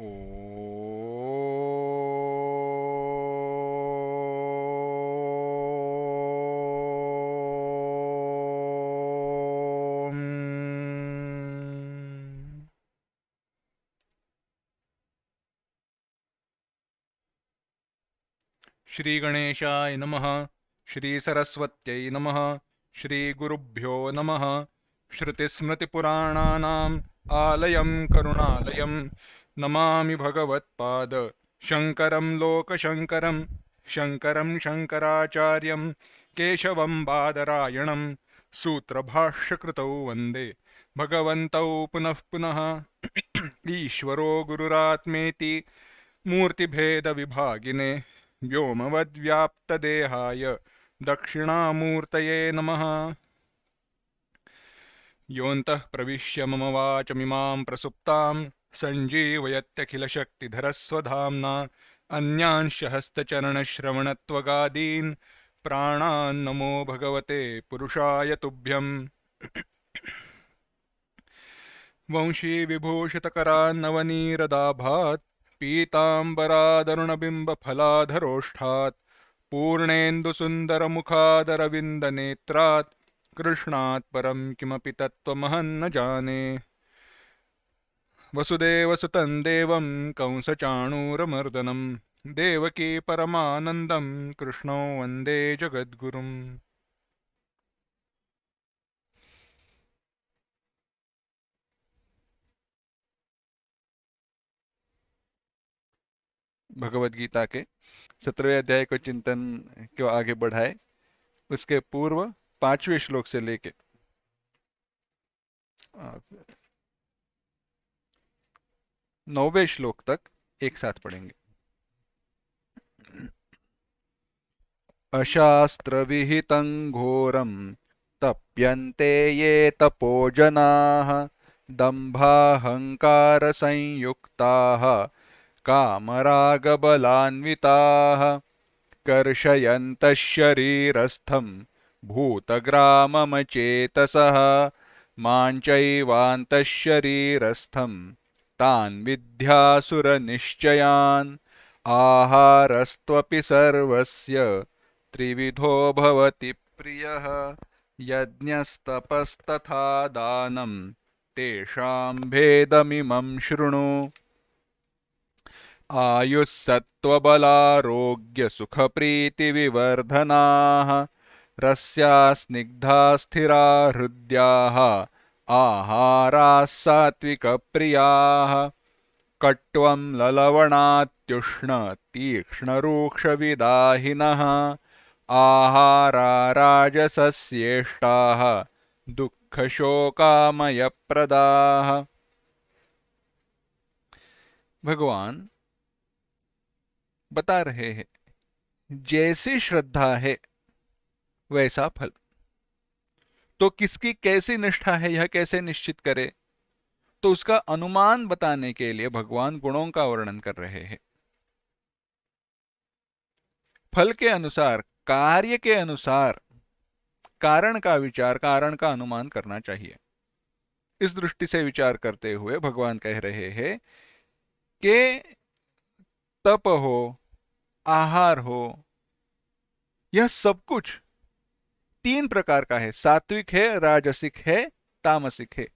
ओम। श्री गणेशाय नमः। श्री सरस्वत्यै नमः। श्री गुरुभ्यो नमः। श्रुतिस्मृतिपुराणानाम् आलयं करुणालयं नमामि भगवत्पाद शङ्करं लोकशङ्करं शङ्करं शङ्कराचार्यं केशवं बादरायणं सूत्रभाष्यकृतौ वन्दे भगवन्तौ पुनः पुनः। ईश्वरो गुरुरात्मेति मूर्तिभेदविभागिने व्योमवद्व्याप्तदेहाय दक्षिणामूर्तये नमः। योऽन्तः प्रविश्य मम वाचमिमां प्रसुप्तां सञ्जीवयत्यखिलशक्तिधरस्वधाम्ना अन्यांश्च हस्तचरणश्रवणत्वगादीन् प्राणान् नमो भगवते पुरुषाय तुभ्यम्। वंशीविभूषितकरान्नवनीरदाभात् पीताम्बरादरुणबिम्बफलाधरोष्ठात् पूर्णेन्दुसुन्दरमुखादरविन्दनेत्रात् कृष्णात् परं किमपि तत्त्वमहं न जाने। वसुदेवसुतं देवं कंसचाणूरमर्दनं देवकी परमानन्दं कृष्णो वन्दे जगद्गुरुम्। भगवद गीता के 17वें अध्याय को चिंतन क्यों आगे बढ़ाए, उसके पूर्व 5वें श्लोक से लेके 9वें श्लोक तक एक साथ पढ़ेंगे। अशास्त्र विहितं घोरं तप्यन्ते ये तपोजनाः दम्भाहंकार संयुक्ताः कामरागबलान्विताः कर्षयन्तः शरीरस्थं भूतग्राममचेतसः माञ्चैवान्तः शरीरस्थं तान् विद्यासुरनिश्चयान् आहारस्त्वपि सर्वस्य त्रिविधो भवति प्रियः यज्ञस्तपस्तथा दानं तेषां भेदमिमं शृणु। आयुस्सत्त्वबलारोग्यसुखप्रीतिविवर्धनाः रस्या स्निग्धा स्थिरा हृद्याः आहाराः सात्विकप्रियाः कट्वं ललवणात्युष्ण तीक्ष्णरूक्षविदाहिनः आहारा राजसस्येष्टाः दुःखशोकामयप्रदाः। भगवान बता रहे हैं, जैसी श्रद्धा है वैसा फल। तो किसकी कैसी निष्ठा है यह कैसे निश्चित करे, तो उसका अनुमान बताने के लिए भगवान गुणों का वर्णन कर रहे हैं। फल के अनुसार, कार्य के अनुसार कारण का विचार, कारण का अनुमान करना चाहिए। इस दृष्टि से विचार करते हुए भगवान कह रहे हैं कि तप हो, आहार हो, यह सब कुछ 3 प्रकार का है। सात्विक है, राजसिक है, तामसिक है।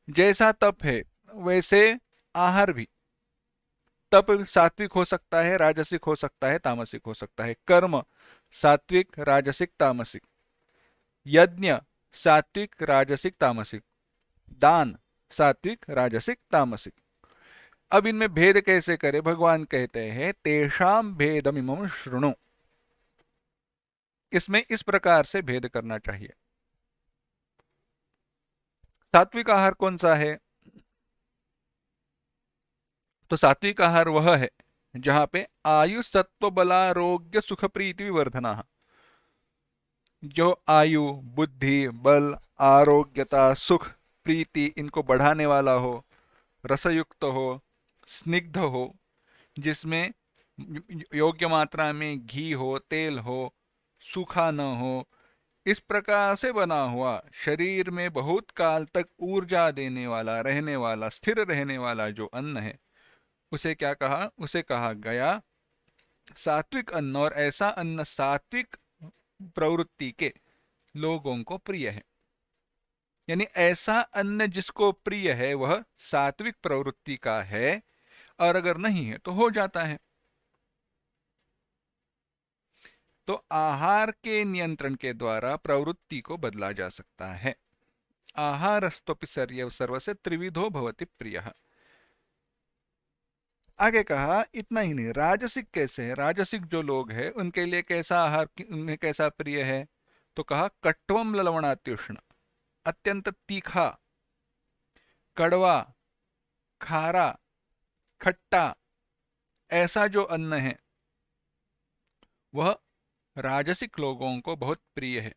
जैसा तप है वैसे आहार भी। तप सात्विक हो सकता है, राजसिक हो सकता है, तामसिक हो सकता है। कर्म सात्विक, राजसिक, तामसिक। यज्ञ सात्विक, राजसिक, तामसिक। दान सात्विक, राजसिक, तामसिक। अब इनमें भेद कैसे करें? भगवान कहते हैं तेषाम भेदमिमं शृणु। इसमें इस प्रकार से भेद करना चाहिए। सात्विक आहार कौन सा है? तो सात्विक आहार वह है जहां पे आयु सत्व बलारोग्य सुख प्रीति विवर्धना, जो आयु, बुद्धि, बल, आरोग्यता, सुख, प्रीति इनको बढ़ाने वाला हो, रसयुक्त हो, स्निग्ध हो, जिसमें योग्य मात्रा में घी हो, तेल हो, सूखा न हो, इस प्रकार से बना हुआ शरीर में बहुत काल तक ऊर्जा देने वाला, रहने वाला, स्थिर रहने वाला जो अन्न है, उसे क्या कहा? उसे कहा गया सात्विक अन्न। और ऐसा अन्न सात्विक प्रवृत्ति के लोगों को प्रिय है। यानी ऐसा अन्न जिसको प्रिय है वह सात्विक प्रवृत्ति का है, और अगर नहीं है तो हो जाता है। तो आहार के नियंत्रण के द्वारा प्रवृत्ति को बदला जा सकता है। आहारस्तोपि सर्वस्य त्रिविधो भवति प्रियः। आगे कहा इतना ही नहीं, राजसिक कैसे है? राजसिक जो लोग हैं उनके लिए कैसा आहार, उन्हें कैसा प्रिय है? तो कहा कट्वम ललवणात्युष्ण, अत्यंत तीखा, कड़वा, खारा, खट्टा, ऐसा जो अन्न है वह राजसिक लोगों को बहुत प्रिय है।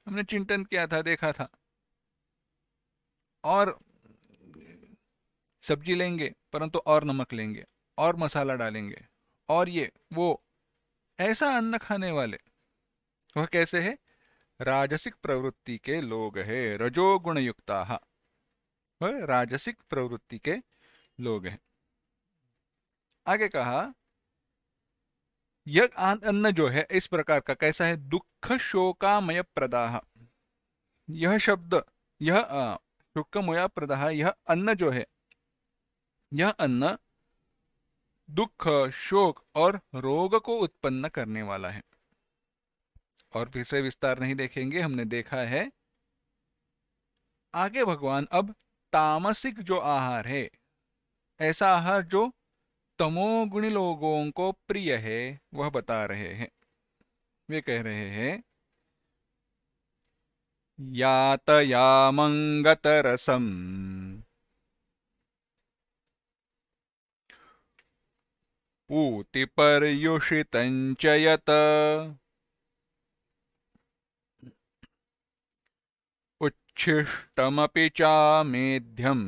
हमने चिंतन किया था, देखा था। और सब्जी लेंगे परंतु और नमक लेंगे और मसाला डालेंगे और ये वो, ऐसा अन्न खाने वाले वह कैसे है? राजसिक प्रवृत्ति के लोग है, रजोगुण युक्ता, वह राजसिक प्रवृत्ति के लोग हैं। आगे कहा यह अन्न जो है इस प्रकार का कैसा है? दुख शोकामय प्रदाह। यह शब्द, यह शोकमय प्रदाह, यह अन्न जो है, यह अन्न दुख, शोक और रोग को उत्पन्न करने वाला है। और फिर से विस्तार नहीं देखेंगे, हमने देखा है। आगे भगवान अब तामसिक जो आहार है, ऐसा आहार जो तमोगुणी लोगों को प्रिय है, वह बता रहे हैं। वे कह रहे हैं यातयामंगतरसम पूतिपर्युषितं च यत् उच्छिष्टमपि चामेध्यम्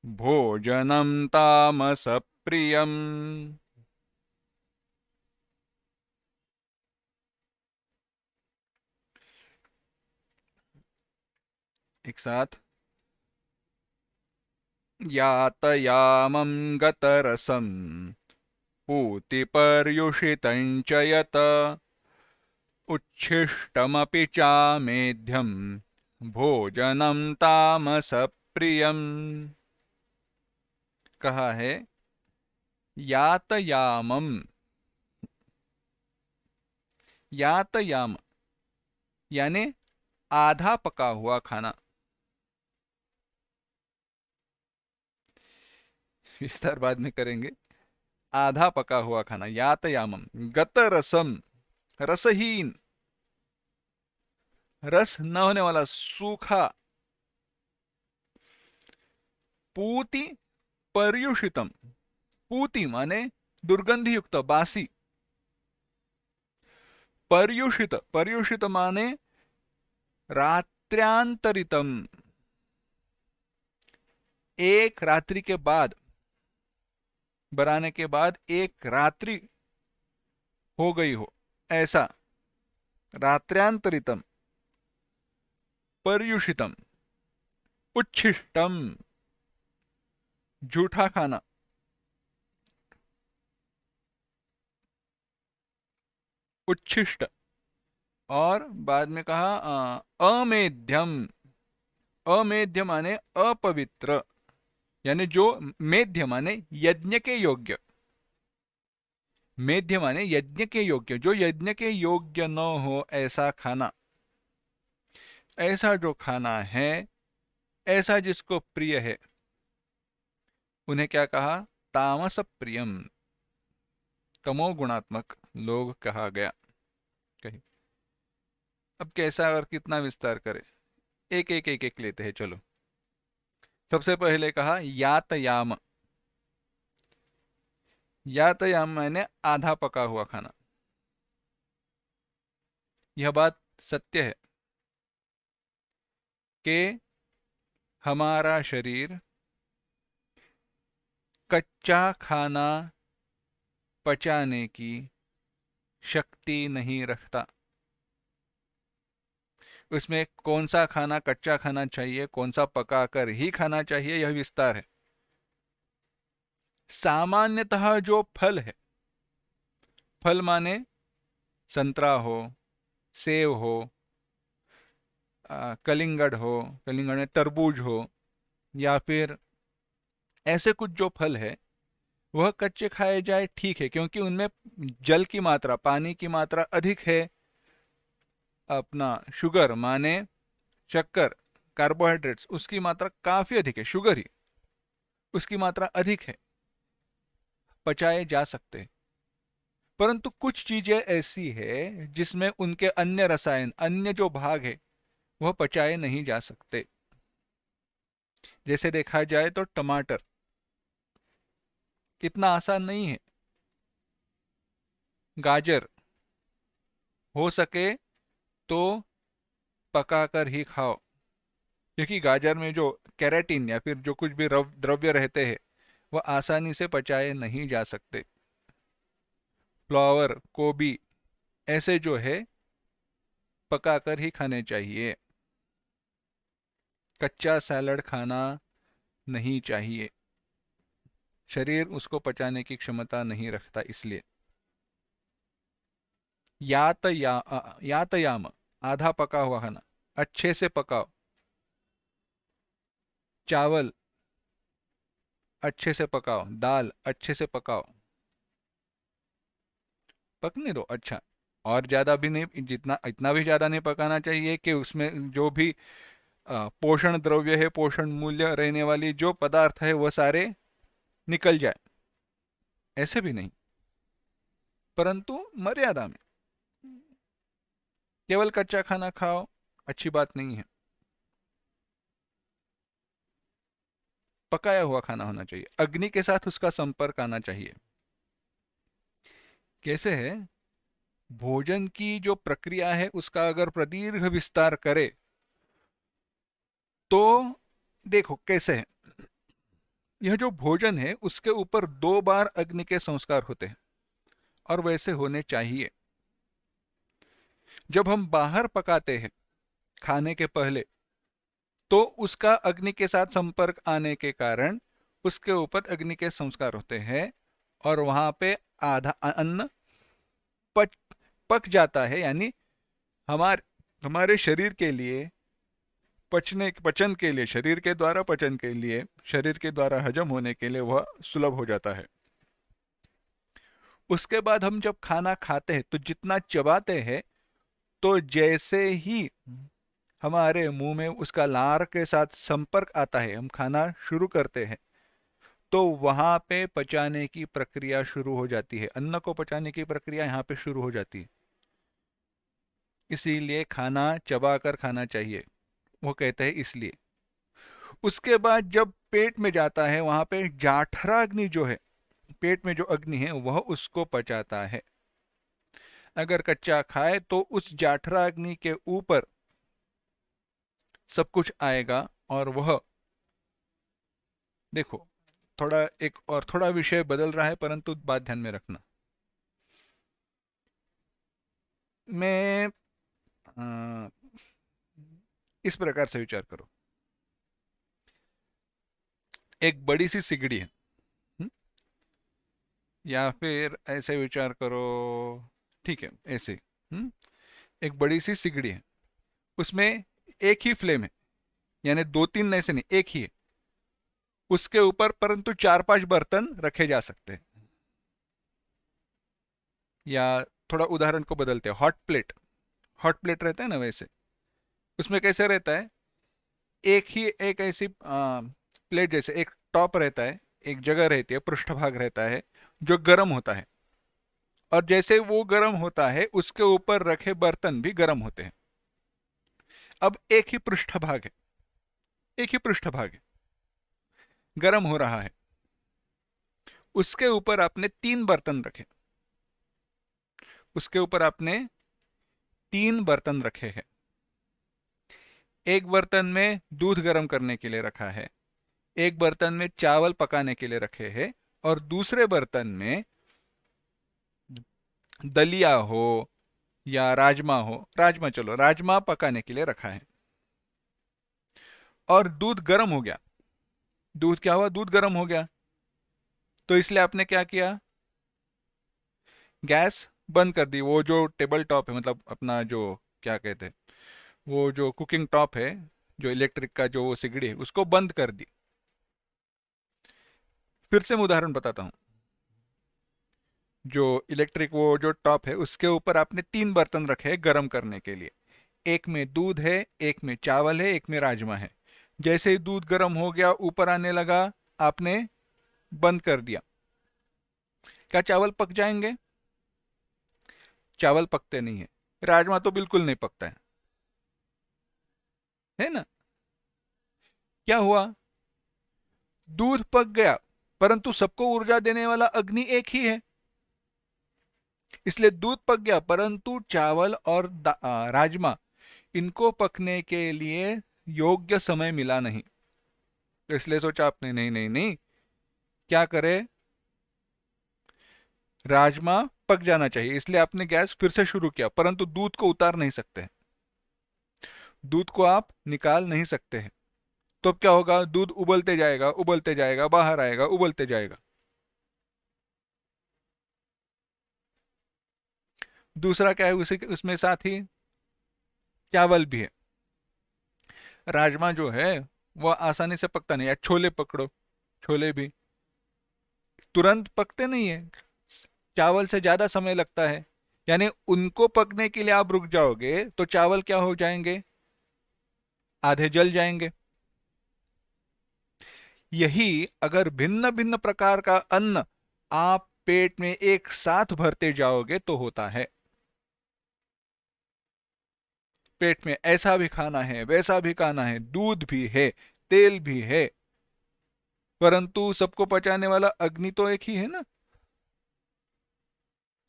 भोजनं तामसप्रियम्। एक साथ, यातयामं गतरसं पूतिपर्युषितं च यत् उच्छिष्टमपि चामेध्यं भोजनं तामसप्रियम्। कहा है यातयामम। यातयाम यानी आधा पका हुआ खाना। विस्तार बाद में करेंगे। आधा पका हुआ खाना, यातयामम। गत रसम, रसहीन, रस न होने वाला, सूखा। पूति पर्युषितम, पूति माने दुर्गंधि युक्त, बासी। पर्युषित, पर्युषित माने रात्र्यांतरितम, एक रात्रि के बाद, बनाने के बाद एक रात्रि हो गई हो, ऐसा। रात्र्यांतरितम, पर्युषितम, उच्छिष्टम, झूठा खाना। उच्छिष्ट। और बाद में कहा अमेध्यम। अमेध्य माने अपवित्र, यानी जो मेध्य माने यज्ञ के योग्य। मेध्य माने यज्ञ के योग्य, जो यज्ञ के योग्य न हो ऐसा खाना। ऐसा जो खाना है, ऐसा जिसको प्रिय है, उन्हें क्या कहा? तामस प्रियम, तमोगुणात्मक लोग कहा गया। कही अब कैसा और कितना विस्तार करें? एक एक एक एक लेते हैं, चलो। सबसे पहले कहा यातयाम। यातयाम मैंने आधा पका हुआ खाना। यह बात सत्य है कि हमारा शरीर कच्चा खाना पचाने की शक्ति नहीं रखता। उसमें कौन सा खाना कच्चा खाना चाहिए, कौन सा पकाकर ही खाना चाहिए, यह विस्तार है। सामान्यतः जो फल है, फल माने संतरा हो, सेब हो, कलिंगड़ हो, कलिंगड़ में तरबूज हो, या फिर ऐसे कुछ जो फल है वह कच्चे खाए जाए ठीक है, क्योंकि उनमें जल की मात्रा, पानी की मात्रा अधिक है। अपना शुगर माने शक्कर, कार्बोहाइड्रेट्स, उसकी मात्रा काफी अधिक है, शुगर ही उसकी मात्रा अधिक है, पचाए जा सकते हैं। परंतु कुछ चीजें ऐसी है जिसमें उनके अन्य रसायन, अन्य जो भाग है वह पचाए नहीं जा सकते। जैसे देखा जाए तो टमाटर इतना आसान नहीं है। गाजर हो सके तो पकाकर ही खाओ, क्योंकि गाजर में जो कैरेटीन या फिर जो कुछ भी द्रव्य रहते हैं वह आसानी से पचाए नहीं जा सकते। फ्लावर, गोभी, ऐसे जो है पकाकर ही खाने चाहिए। कच्चा सैलड खाना नहीं चाहिए, शरीर उसको पचाने की क्षमता नहीं रखता इसलिए। यातयाम, आधा पका हुआ खाना, अच्छे से पकाओ। चावल अच्छे से पकाओ, दाल अच्छे से पकाओ, पकने दो अच्छा। और ज्यादा भी नहीं, जितना इतना भी ज्यादा नहीं पकाना चाहिए कि उसमें जो भी पोषण द्रव्य है, पोषण मूल्य रहने वाली जो पदार्थ है वह सारे निकल जाए, ऐसे भी नहीं, परंतु मर्यादा में। केवल कच्चा खाना खाओ, अच्छी बात नहीं है। पकाया हुआ खाना होना चाहिए, अग्नि के साथ उसका संपर्क आना चाहिए। कैसे है, भोजन की जो प्रक्रिया है उसका अगर प्रदीर्घ विस्तार करे तो देखो कैसे है, यह जो भोजन है उसके ऊपर 2 बार अग्नि के संस्कार होते हैं, और वैसे होने चाहिए। जब हम बाहर पकाते हैं खाने के पहले, तो उसका अग्नि के साथ संपर्क आने के कारण उसके ऊपर अग्नि के संस्कार होते हैं, और वहां पे आधा अन्न पच पक जाता है, यानी हमारे हमारे शरीर के लिए पचन के लिए, शरीर के द्वारा पचन के लिए, शरीर के द्वारा हजम होने के लिए वह सुलभ हो जाता है। उसके बाद हम जब खाना खाते हैं तो जितना चबाते हैं, तो जैसे ही हमारे मुंह में उसका लार के साथ संपर्क आता है, हम खाना शुरू करते हैं, तो वहां पे पचाने की प्रक्रिया शुरू हो जाती है, अन्न को पचाने की प्रक्रिया यहाँ पे शुरू हो जाती है। इसीलिए खाना चबा कर खाना चाहिए, वो कहते हैं इसलिए। उसके बाद जब पेट में जाता है, वहां पे जाठरा अग्नि जो है, पेट में जो अग्नि है वह उसको पचाता है। अगर कच्चा खाए तो उस जाठरा अग्नि के ऊपर सब कुछ आएगा, और वह, देखो, थोड़ा एक और थोड़ा विषय बदल रहा है, परंतु बात ध्यान में रखना। मैं अ, इस प्रकार से विचार करो, एक बड़ी सी सिगड़ी है, हुँ? या फिर ऐसे विचार करो, ठीक है ऐसे, एक बड़ी सी सिगड़ी है, उसमें एक ही फ्लेम है, यानी 2-3 ऐसे नहीं, एक ही है। उसके ऊपर परंतु 4-5 बर्तन रखे जा सकते हैं। या थोड़ा उदाहरण को बदलते हैं, हॉट प्लेट, हॉट प्लेट रहता है ना वैसे, उसमें कैसे रहता है, एक ही एक ऐसी प्लेट, जैसे एक टॉप रहता है, एक जगह रहती है, पृष्ठभाग रहता है जो गर्म होता है, और जैसे वो गर्म होता है उसके ऊपर रखे बर्तन भी गर्म होते हैं। अब एक ही पृष्ठभाग है, एक ही पृष्ठभाग है, गर्म हो रहा है, उसके ऊपर आपने 3 बर्तन रखे, उसके ऊपर आपने 3 बर्तन रखे हैं। एक बर्तन में दूध गर्म करने के लिए रखा है, एक बर्तन में चावल पकाने के लिए रखे हैं और दूसरे बर्तन में दलिया हो या राजमा हो, राजमा चलो, राजमा पकाने के लिए रखा है और दूध गर्म हो गया। दूध क्या हुआ? दूध गर्म हो गया। तो इसलिए आपने क्या किया? गैस बंद कर दी। वो जो टेबल टॉप है, मतलब अपना जो क्या कहते हैं, वो जो कुकिंग टॉप है, जो इलेक्ट्रिक का जो वो सिगड़ी है, उसको बंद कर दी। फिर से मैं उदाहरण बताता हूँ। जो इलेक्ट्रिक वो जो टॉप है, उसके ऊपर आपने 3 बर्तन रखे हैं गर्म करने के लिए। एक में दूध है, एक में चावल है, एक में राजमा है। जैसे ही दूध गर्म हो गया, ऊपर आने लगा, आपने बंद कर दिया। क्या चावल पक जाएंगे? चावल पकते नहीं है। राजमा तो बिल्कुल नहीं पकता है ना? क्या हुआ? दूध पक गया, परंतु सबको ऊर्जा देने वाला अग्नि एक ही है। इसलिए दूध पक गया, परंतु चावल और राजमा, इनको पकने के लिए योग्य समय मिला नहीं। तो इसलिए सोचा आपने, नहीं नहीं नहीं, क्या करे, राजमा पक जाना चाहिए। इसलिए आपने गैस फिर से शुरू किया, परंतु दूध को उतार नहीं सकते। दूध को आप निकाल नहीं सकते हैं। तो अब क्या होगा? दूध उबलते जाएगा, उबलते जाएगा, बाहर आएगा, उबलते जाएगा। दूसरा क्या है, उसी उसमें साथ ही चावल भी है। राजमा जो है वह आसानी से पकता नहीं। या छोले पकड़ो, छोले भी तुरंत पकते नहीं है, चावल से ज्यादा समय लगता है। यानी उनको पकने के लिए आप रुक जाओगे तो चावल क्या हो जाएंगे? आधे जल जाएंगे। यही अगर भिन्न भिन्न प्रकार का अन्न आप पेट में एक साथ भरते जाओगे तो होता है। पेट में ऐसा भी खाना है, वैसा भी खाना है, दूध भी है, तेल भी है, परंतु सबको पचाने वाला अग्नि तो एक ही है ना।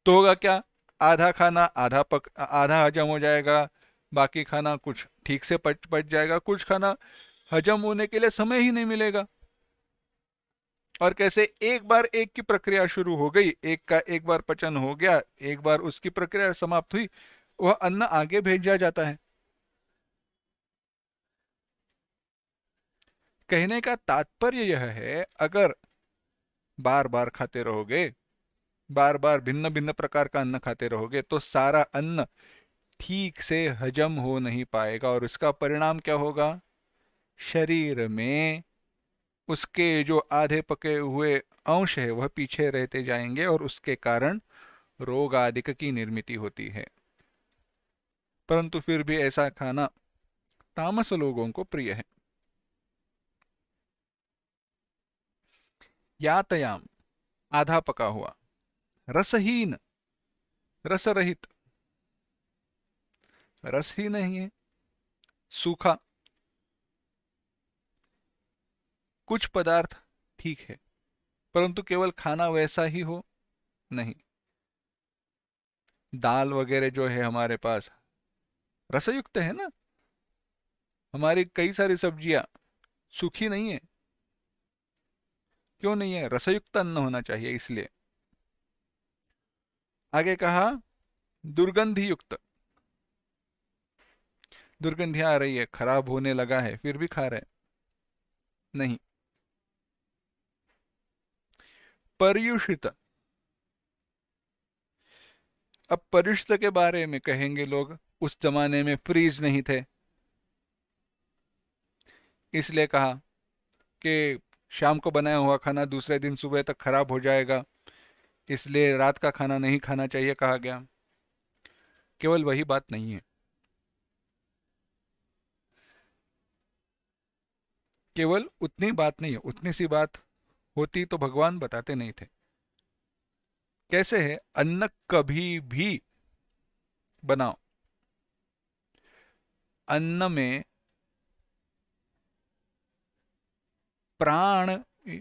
तो होगा क्या? आधा खाना आधा हजम हो जाएगा, बाकी खाना कुछ ठीक से पच पच जाएगा, कुछ खाना हजम होने के लिए समय ही नहीं मिलेगा। और कैसे? एक बार एक की प्रक्रिया शुरू हो गई, एक का एक बार पचन हो गया, एक बार उसकी प्रक्रिया समाप्त हुई, वह अन्न आगे भेजा जाता है। कहने का तात्पर्य यह है, अगर बार बार खाते रहोगे, बार बार भिन्न भिन्न प्रकार का अन्न खाते रहोगे, तो सारा अन्न ठीक से हजम हो नहीं पाएगा और इसका परिणाम क्या होगा? शरीर में उसके जो आधे पके हुए अंश है वह पीछे रहते जाएंगे और उसके कारण रोग आदि की निर्मिति होती है। परंतु फिर भी ऐसा खाना तामस लोगों को प्रिय है। यातयाम, आधा पका हुआ। रसहीन, रस रहित, रस ही नहीं है, सूखा। कुछ पदार्थ ठीक है, परंतु केवल खाना वैसा ही हो, नहीं। दाल वगैरह जो है हमारे पास रसयुक्त है ना। हमारी कई सारी सब्जियां सूखी नहीं है। क्यों नहीं है? रसयुक्त अन्न होना चाहिए इसलिए। आगे कहा दुर्गंधि युक्त। दुर्गंधियां आ रही है, खराब होने लगा है, फिर भी खा रहे हैं, नहीं। पर्युषित। अब पर्युषित के बारे में कहेंगे लोग, उस जमाने में फ्रीज नहीं थे, इसलिए कहा कि शाम को बनाया हुआ खाना दूसरे दिन सुबह तक खराब हो जाएगा, इसलिए रात का खाना नहीं खाना चाहिए कहा गया। केवल वही बात नहीं है, केवल उतनी बात नहीं है। उतनी सी बात होती तो भगवान बताते नहीं थे। कैसे है? अन्न कभी भी बनाओ, अन्न में प्राण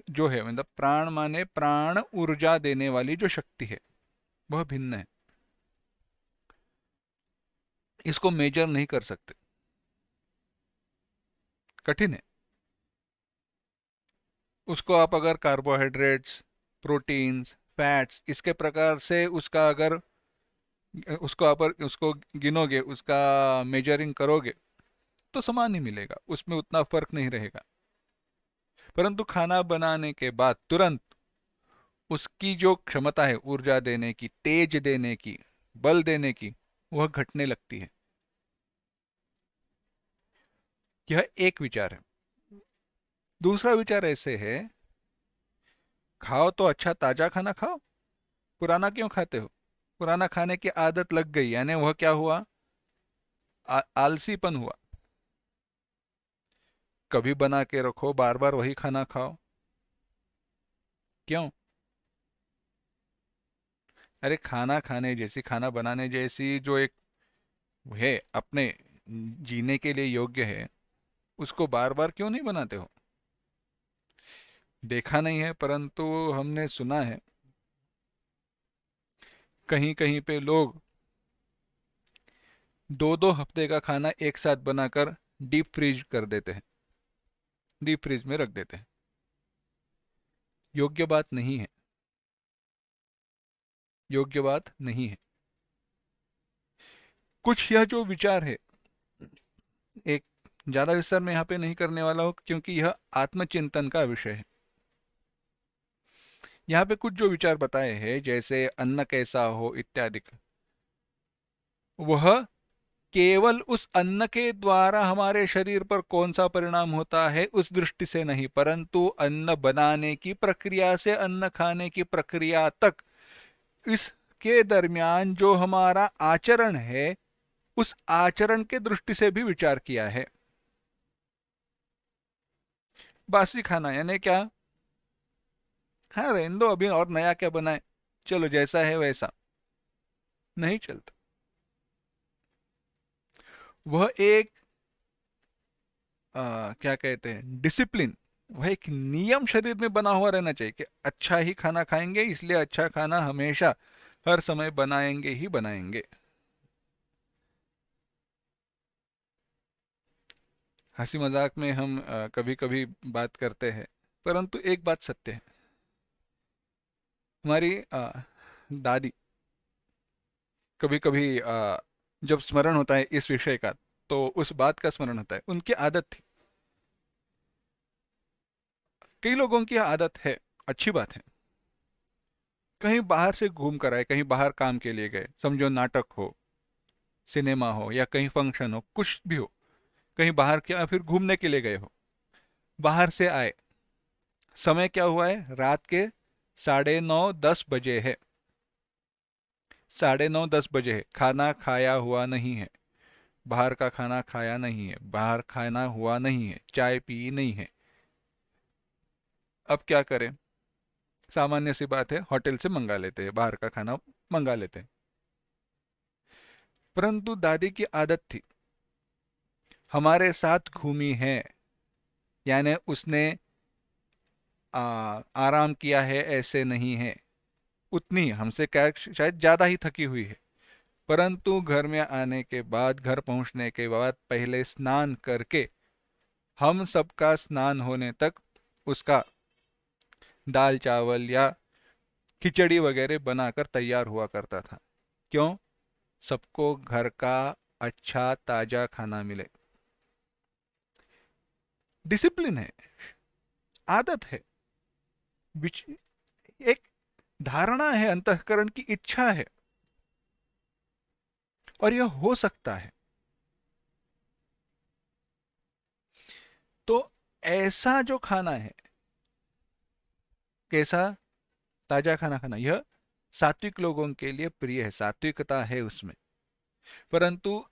जो है, मतलब प्राण माने प्राण ऊर्जा देने वाली जो शक्ति है वह भिन्न है। इसको मेजर नहीं कर सकते, कठिन है। उसको आप अगर कार्बोहाइड्रेट्स, प्रोटीन्स, फैट्स इसके प्रकार से उसका अगर उसको आप उसको गिनोगे, उसका मेजरिंग करोगे, तो समान ही मिलेगा, उसमें उतना फर्क नहीं रहेगा। परंतु खाना बनाने के बाद तुरंत उसकी जो क्षमता है ऊर्जा देने की, तेज देने की, बल देने की, वह घटने लगती है। यह एक विचार है। दूसरा विचार ऐसे है, खाओ तो अच्छा ताजा खाना खाओ, पुराना क्यों खाते हो? पुराना खाने की आदत लग गई, यानी वह क्या हुआ? आलसीपन हुआ। कभी बना के रखो, बार बार वही खाना खाओ, क्यों? अरे खाना खाने जैसी, खाना बनाने जैसी जो एक है अपने जीने के लिए योग्य है, उसको बार बार क्यों नहीं बनाते हो? देखा नहीं है परंतु हमने सुना है, कहीं कहीं पे लोग 2-2 हफ्ते का खाना एक साथ बनाकर डीप फ्रीज कर देते हैं, डीप फ्रीज में रख देते हैं। योग्य बात नहीं है, योग्य बात नहीं है। कुछ यह जो विचार है, एक ज्यादा विस्तार में यहाँ पे नहीं करने वाला हूँ, क्योंकि यह आत्मचिंतन का विषय है। यहाँ पे कुछ जो विचार बताए हैं, जैसे अन्न कैसा हो इत्यादि, वह केवल उस अन्न के द्वारा हमारे शरीर पर कौन सा परिणाम होता है उस दृष्टि से नहीं, परंतु अन्न बनाने की प्रक्रिया से अन्न खाने की प्रक्रिया तक, इसके दरमियान जो हमारा आचरण है, उस आचरण के दृष्टि से भी विचार किया है। बासी खाना यानी क्या? हाँ रहने दो, अभी और नया क्या बनाए, चलो जैसा है वैसा, नहीं चलता। वह एक क्या कहते हैं, डिसिप्लिन, वह एक नियम शरीर में बना हुआ रहना चाहिए कि अच्छा ही खाना खाएंगे, इसलिए अच्छा खाना हमेशा हर समय बनाएंगे ही बनाएंगे। हंसी मजाक में हम कभी कभी बात करते हैं, परंतु एक बात सत्य है। हमारी दादी, कभी कभी जब स्मरण होता है इस विषय का, तो उस बात का स्मरण होता है। उनकी आदत थी, कई लोगों की आदत है, अच्छी बात है, कहीं बाहर से घूम कर आए, कहीं बाहर काम के लिए गए, समझो नाटक हो, सिनेमा हो, या कहीं फंक्शन हो, कुछ भी हो, कहीं बाहर क्या फिर घूमने के लिए गए हो, बाहर से आए, समय क्या हुआ है, रात के 9:30-10 बजे है, 9:30-10 बजे है, खाना खाया हुआ नहीं है, बाहर का खाना खाया नहीं है, बाहर खाना हुआ नहीं है, चाय पी नहीं है। अब क्या करें? सामान्य सी बात है, होटल से मंगा लेते हैं, बाहर का खाना मंगा लेते हैं। परंतु दादी की आदत थी, हमारे साथ घूमी है, यानी उसने आराम किया है ऐसे नहीं है, उतनी हमसे क्या शायद ज्यादा ही थकी हुई है, परंतु घर में आने के बाद, घर पहुंचने के बाद पहले स्नान करके, हम सबका स्नान होने तक उसका दाल चावल या खिचड़ी वगैरह बनाकर तैयार हुआ करता था। क्यों? सबको घर का अच्छा ताजा खाना मिले। डिसिप्लिन है, आदत है, एक धारणा है, अंतःकरण की इच्छा है, और यह हो सकता है। तो ऐसा जो खाना है, कैसा? ताजा खाना खाना, यह सात्विक लोगों के लिए प्रिय है, सात्विकता है उसमें। परंतु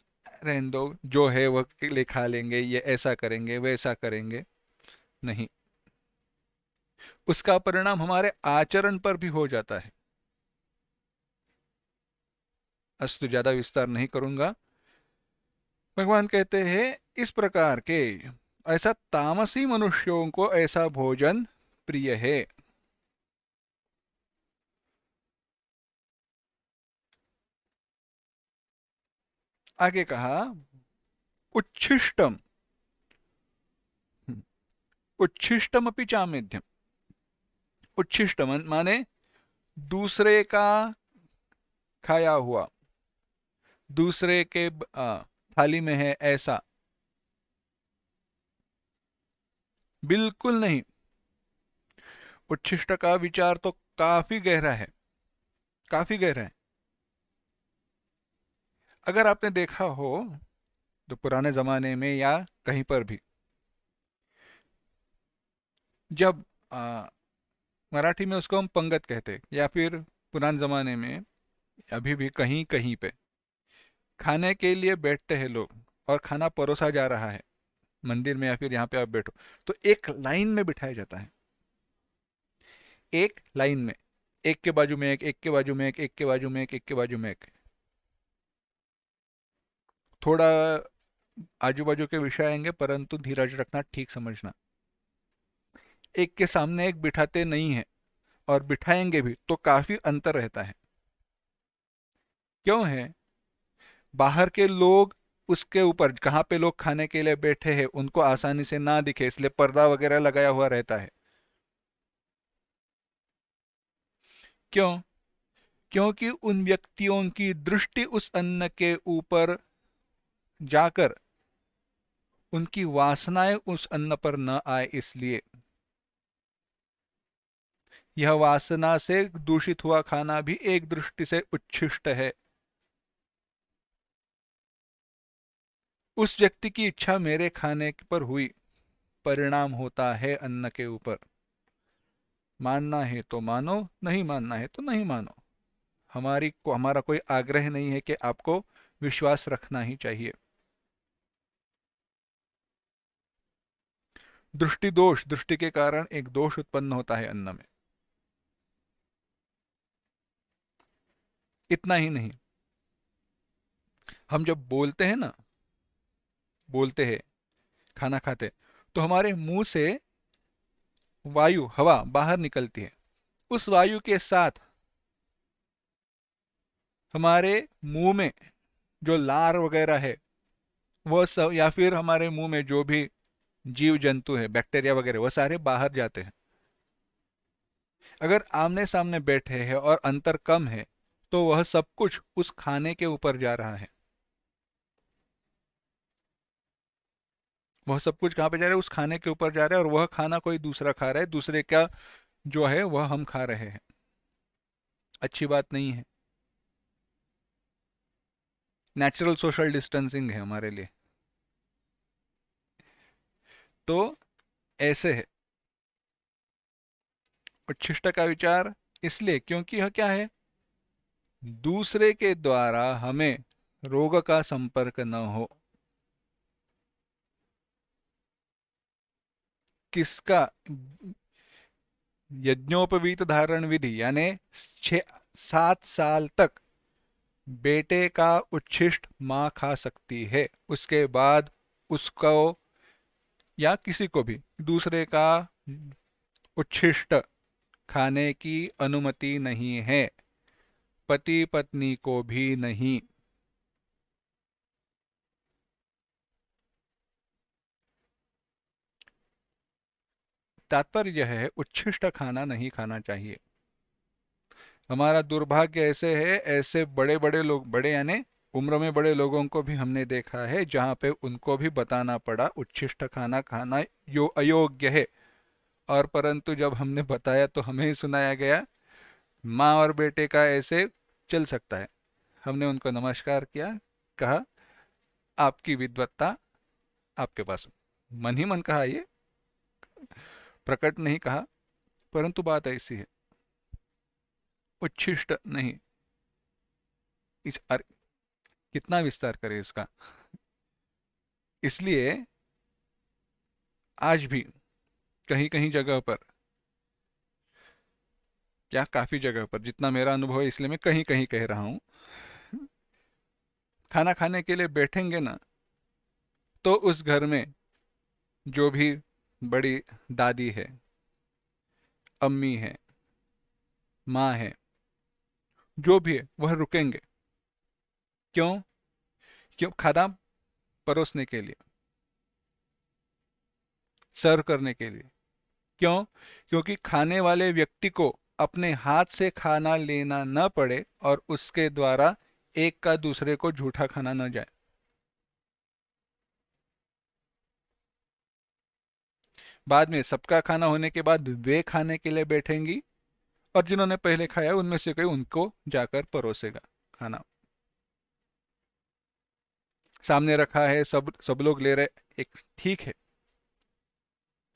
रहने दो, जो है वह ले खा लेंगे, ये ऐसा करेंगे वैसा करेंगे, नहीं, उसका परिणाम हमारे आचरण पर भी हो जाता है। अस्तु, ज्यादा विस्तार नहीं करूंगा। भगवान कहते हैं, इस प्रकार के, ऐसा तामसी मनुष्यों को ऐसा भोजन प्रिय है। आगे कहा, उच्छिष्टम, उच्छिष्टम अपि चामेध्यम, उच्छिष्ट माने दूसरे का खाया हुआ, दूसरे के थाली में है ऐसा, बिल्कुल नहीं। उच्छिष्ट का विचार तो काफी गहरा है, काफी गहरा है। अगर आपने देखा हो तो पुराने जमाने में या कहीं पर भी, जब मराठी में उसको हम पंगत कहते, या फिर पुराने जमाने में अभी भी कहीं कहीं पे खाने के लिए बैठते हैं लोग, और खाना परोसा जा रहा है मंदिर में या फिर यहाँ पे आप बैठो, तो एक लाइन में बिठाया जाता है, एक लाइन में, एक के बाजू में एक के बाजू में एक के बाजू में एक के बाजू में एक। थोड़ा आजू बाजू के विषय आएंगे, परंतु धीरज रखना, ठीक समझना। एक के सामने एक बिठाते नहीं है, और बिठाएंगे भी तो काफी अंतर रहता है। क्यों है? बाहर के लोग उसके ऊपर, जहां पे लोग खाने के लिए बैठे हैं, उनको आसानी से ना दिखे, इसलिए पर्दा वगैरह लगाया हुआ रहता है। क्यों? क्योंकि उन व्यक्तियों की दृष्टि उस अन्न के ऊपर जाकर उनकी वासनाएं उस अन्न पर न आए, इसलिए। यह वासना से दूषित हुआ खाना भी एक दृष्टि से उच्छिष्ट है। उस व्यक्ति की इच्छा मेरे खाने पर हुई, परिणाम होता है अन्न के ऊपर। मानना है तो मानो, नहीं मानना है तो नहीं मानो। हमारा कोई आग्रह नहीं है कि आपको विश्वास रखना ही चाहिए। दृष्टि दोष, दृष्टि के कारण एक दोष उत्पन्न होता है अन्न में। इतना ही नहीं, हम जब बोलते हैं ना, बोलते हैं, खाना खाते, तो हमारे मुंह से वायु, हवा बाहर निकलती है। उस वायु के साथ हमारे मुंह में जो लार वगैरह है वह सब, या फिर हमारे मुंह में जो भी जीव जंतु है, बैक्टीरिया वगैरह, वह सारे बाहर जाते हैं। अगर आमने सामने बैठे हैं और अंतर कम है, तो वह सब कुछ उस खाने के ऊपर जा रहा है। वह सब कुछ कहाँ पे जा रहा है? उस खाने के ऊपर जा रहा है, और वह खाना कोई दूसरा खा रहा है, दूसरे का जो है वह हम खा रहे हैं। अच्छी बात नहीं है। नेचुरल सोशल डिस्टेंसिंग है हमारे लिए। तो ऐसे है उच्छिष्ट का विचार, इसलिए क्योंकि यह क्या है, दूसरे के द्वारा हमें रोग का संपर्क न हो। किसका? यज्ञोपवीत धारण विधि, यानी 6-7 साल तक बेटे का उच्छिष्ट माँ खा सकती है, उसके बाद उसको या किसी को भी दूसरे का उच्छिष्ट खाने की अनुमति नहीं है, पति पत्नी को भी नहीं। तात्पर्य यह है, उच्छिष्ट खाना नहीं खाना चाहिए। हमारा दुर्भाग्य ऐसे है, ऐसे बड़े बड़े लोग, बड़े यानी उम्र में बड़े लोगों को भी हमने देखा है, जहाँ पे उनको भी बताना पड़ा उच्छिष्ट खाना खाना अयोग्य है, और परंतु जब हमने बताया तो हमें ही सुनाया गया माँ और बेटे का ऐसे चल सकता है। हमने उनको नमस्कार किया, कहा आपकी विद्वत्ता आपके पास, मन ही मन कहा, ये प्रकट नहीं कहा, परंतु बात ऐसी है। उच्छिष्ट नहीं, कितना विस्तार करें इसका। इसलिए आज भी कहीं कहीं जगह पर, या काफी जगह पर, जितना मेरा अनुभव है इसलिए मैं कहीं कहीं कह रहा हूं, खाना खाने के लिए बैठेंगे ना, तो उस घर में जो भी बड़ी दादी है, अम्मी है, माँ है, जो भी है, वह रुकेंगे। क्यों? क्यों? खाना परोसने के लिए, सर्व करने के लिए। क्यों? क्योंकि खाने वाले व्यक्ति को अपने हाथ से खाना लेना न पड़े और उसके द्वारा एक का दूसरे को झूठा खाना न जाए। बाद में सबका खाना होने के बाद वे खाने के लिए बैठेंगी और जिन्होंने पहले खाया उनमें से कोई उनको जाकर परोसेगा खाना। सामने रखा है, सब सब लोग ले रहे, एक ठीक है।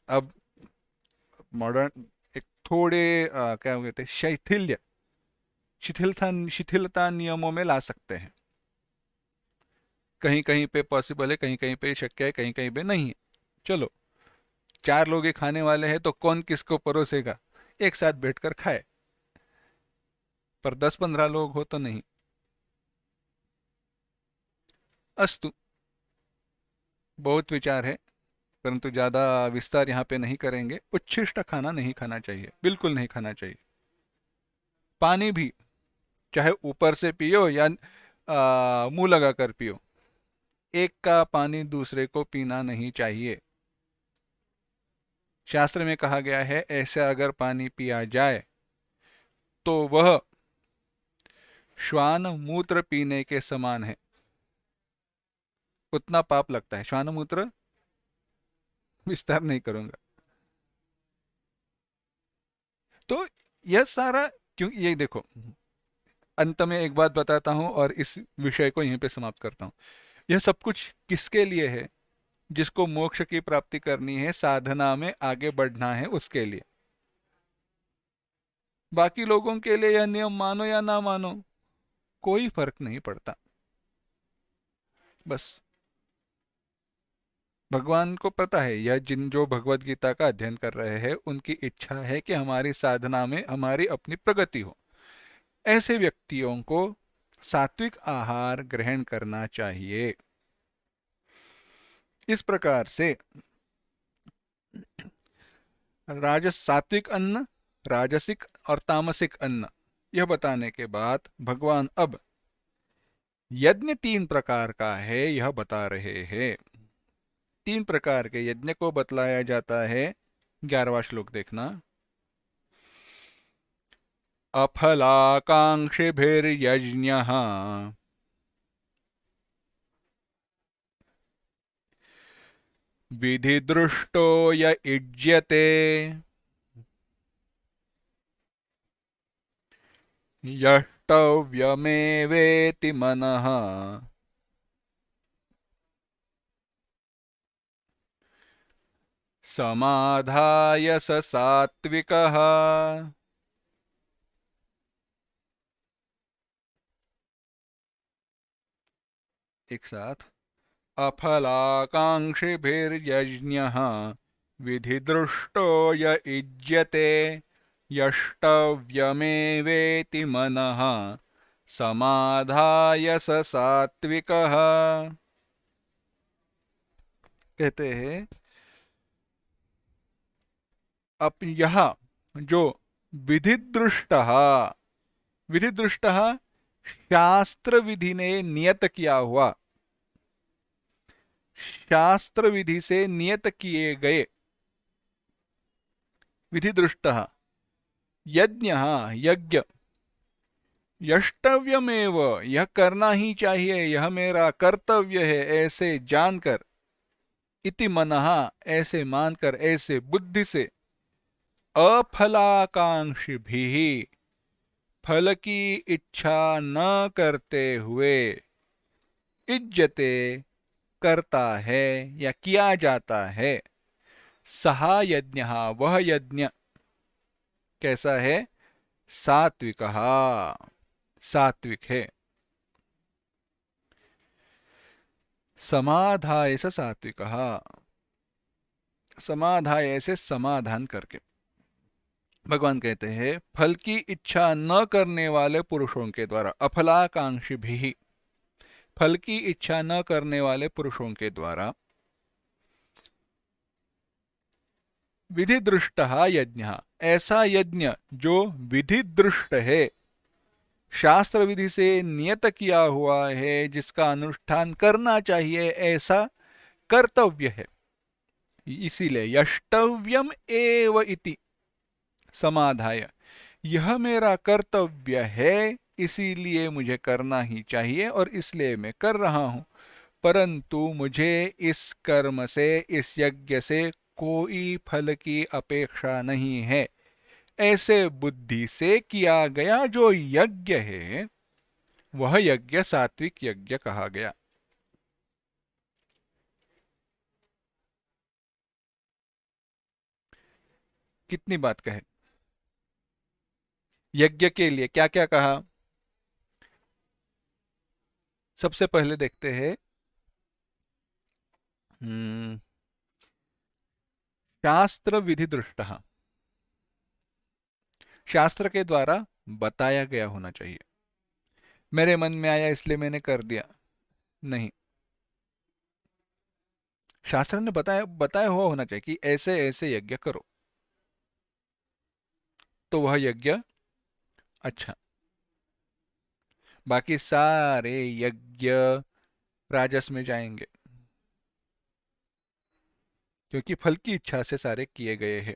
अब मॉडर्न एक थोड़े क्या कहते हैं, शिथिलता नियमों में ला सकते हैं। कहीं कहीं पे पॉसिबल है, कहीं कहीं पे शक्य है, कहीं कहीं पे नहीं है। चलो, 4 लोग ही खाने वाले हैं तो कौन किसको परोसेगा, एक साथ बैठकर खाए। पर 10-15 लोग हो तो नहीं। अस्तु, बहुत विचार है, परंतु ज्यादा विस्तार यहाँ पे नहीं करेंगे। उच्छिष्ट खाना नहीं खाना चाहिए, बिल्कुल नहीं खाना चाहिए। पानी भी चाहे ऊपर से पियो या मुंह लगाकर पियो, एक का पानी दूसरे को पीना नहीं चाहिए। शास्त्र में कहा गया है, ऐसा अगर पानी पिया जाए तो वह श्वान मूत्र पीने के समान है। उतना पाप लगता है श्वान मूत्र, विस्तार नहीं करूंगा। तो यह सारा, क्यों, ये देखो, अंत में एक बात बताता हूं और इस विषय को यहीं पे समाप्त करता हूं। यह सब कुछ किसके लिए है? जिसको मोक्ष की प्राप्ति करनी है, साधना में आगे बढ़ना है, उसके लिए। बाकी लोगों के लिए यह नियम मानो या ना मानो, कोई फर्क नहीं पड़ता। बस भगवान को पता है, यह जिन जो भगवत गीता का अध्ययन कर रहे हैं उनकी इच्छा है कि हमारी साधना में हमारी अपनी प्रगति हो। ऐसे व्यक्तियों को सात्विक आहार ग्रहण करना चाहिए। इस प्रकार से सात्विक अन्न, राजसिक और तामसिक अन्न, यह बताने के बाद भगवान अब यज्ञ 3 प्रकार का है यह बता रहे हैं। 3 प्रकार के यज्ञ को बतलाया जाता है। 11वां श्लोक देखना। अफलाकांक्षिभिर्यज्ञः विधिदृष्टो य युज्यते यष्टव्यमेवेति मनः समाधाय स सात्विकः। एक साथ। अफलाकांक्षिभिर्यज्ञः विधिदृष्टो य युज्यते यष्टव्यमेवेति मनः समाधाय स सात्विकः। कहते हैं, अब यह जो विधिदृष्टः, विधिदृष्टः शास्त्र विधि ने नियत किया हुआ, शास्त्र विधि से नियत किए गए, विधिदृष्टः यज्ञ, यज्ञ, यष्टव्यमेव, यह करना ही चाहिए, यह मेरा कर्तव्य है, ऐसे जानकर, इति मनः, ऐसे मानकर, ऐसे बुद्धि से, अफलाकांक्षी भी, फल की इच्छा न करते हुए, इज्जते, करता है या किया जाता है, सहा यज्ञ, वह यज्ञ कैसा है? सात्विक, सात्विक है। समाधाय से सात्विक, समाधाय से समाधान करके। भगवान कहते हैं, फल की इच्छा न करने वाले पुरुषों के द्वारा, अफलाकांक्षी भी, फल की इच्छा न करने वाले पुरुषों के द्वारा, विधि दृष्ट यज्ञ, ऐसा यज्ञ जो विधि दृष्ट है, शास्त्र विधि से नियत किया हुआ है, जिसका अनुष्ठान करना चाहिए, ऐसा कर्तव्य है, इसीलिए यष्टव्यम एव इति समाधाय, यह मेरा कर्तव्य है, इसीलिए मुझे करना ही चाहिए और इसलिए मैं कर रहा हूं, परंतु मुझे इस कर्म से, इस यज्ञ से कोई फल की अपेक्षा नहीं है, ऐसे बुद्धि से किया गया जो यज्ञ है वह यज्ञ सात्विक यज्ञ कहा गया। कितनी बात कहे। यज्ञ के लिए क्या क्या कहा, सबसे पहले देखते हैं शास्त्र विधि दृष्टः, शास्त्र के द्वारा बताया गया होना चाहिए। मेरे मन में आया इसलिए मैंने कर दिया, नहीं, शास्त्र ने बताया बताया हुआ होना चाहिए कि ऐसे ऐसे यज्ञ करो, तो वह यज्ञ अच्छा। बाकी सारे यज्ञ राजस में जाएंगे, क्योंकि फल की इच्छा से सारे किए गए हैं।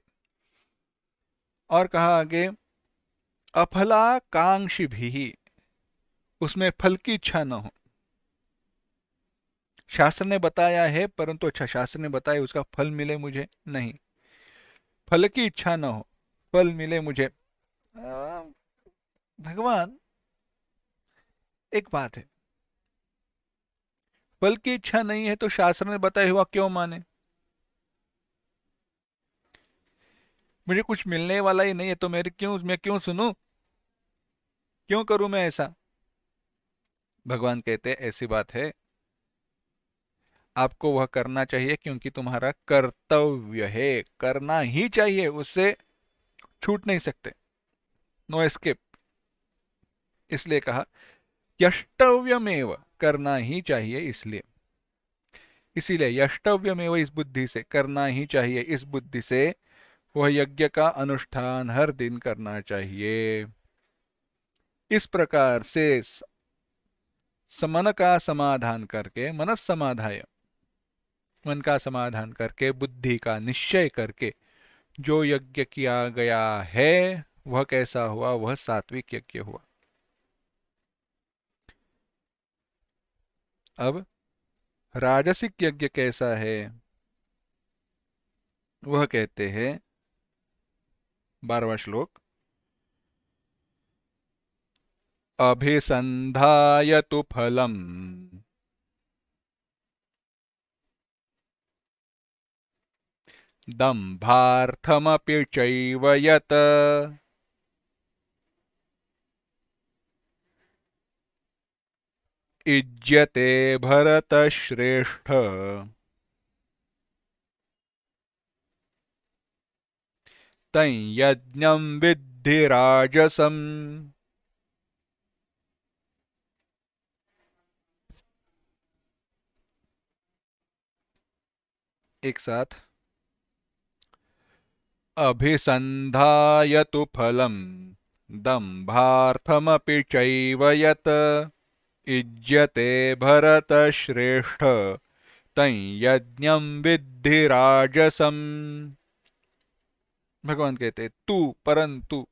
और कहा आगे, अफलाकांक्षी भी, उसमें फल की इच्छा न हो। शास्त्र ने बताया है, परंतु अच्छा शास्त्र ने बताया उसका फल मिले मुझे, नहीं, फल की इच्छा न हो, फल मिले मुझे। भगवान, एक बात है, फल की इच्छा नहीं है तो शास्त्र ने बताया हुआ क्यों माने? मुझे कुछ मिलने वाला ही नहीं है तो मैं क्यों सुनूं, क्यों करूं मैं ऐसा? भगवान कहते हैं ऐसी बात है, आपको वह करना चाहिए क्योंकि तुम्हारा कर्तव्य है, करना ही चाहिए, उससे छूट नहीं सकते, नो एस्केप। इसलिए कहा यष्टव्यमेव, करना ही चाहिए, इसलिए इसीलिए यष्टव्यमेव, इस बुद्धि से करना ही चाहिए, इस बुद्धि से वह यज्ञ का अनुष्ठान हर दिन करना चाहिए। इस प्रकार से मन का समाधान करके, मनस समाधाय, मन का समाधान करके, बुद्धि का निश्चय करके जो यज्ञ किया गया है वह कैसा हुआ, वह सात्विक यज्ञ हुआ। अब राजसिक यज्ञ कैसा है वह कहते हैं 12वां श्लोक, अभिसंधाय तु फलम दम्भार्थमपि चैव यत् इज्यते भरतश्रेष्ठ तं यज्ञं विद्धि राजसम्। एक साथ, अभिसंधाय तु फलम दम्भार्थमपि चैव यत् इज्यते भरतश्रेष्ठ तं यज्ञं विद्धि राजसम्। भगवान कहते तू, परंतु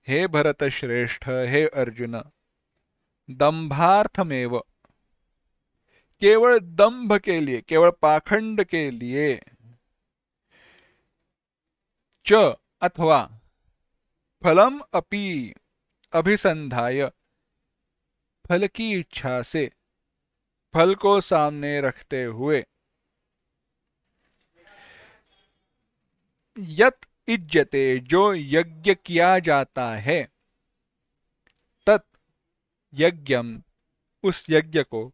हे भरत श्रेष्ठ, हे अर्जुन, दंभार्थमेव, केवल दंभ के लिए, केवल पाखंड के लिए, च अथवा फलम अपि अभिसंधाय, फल की इच्छा से, फल को सामने रखते हुए, यत इज्जते, जो यज्ञ किया जाता है, तत् यज्ञम, उस यज्ञ को,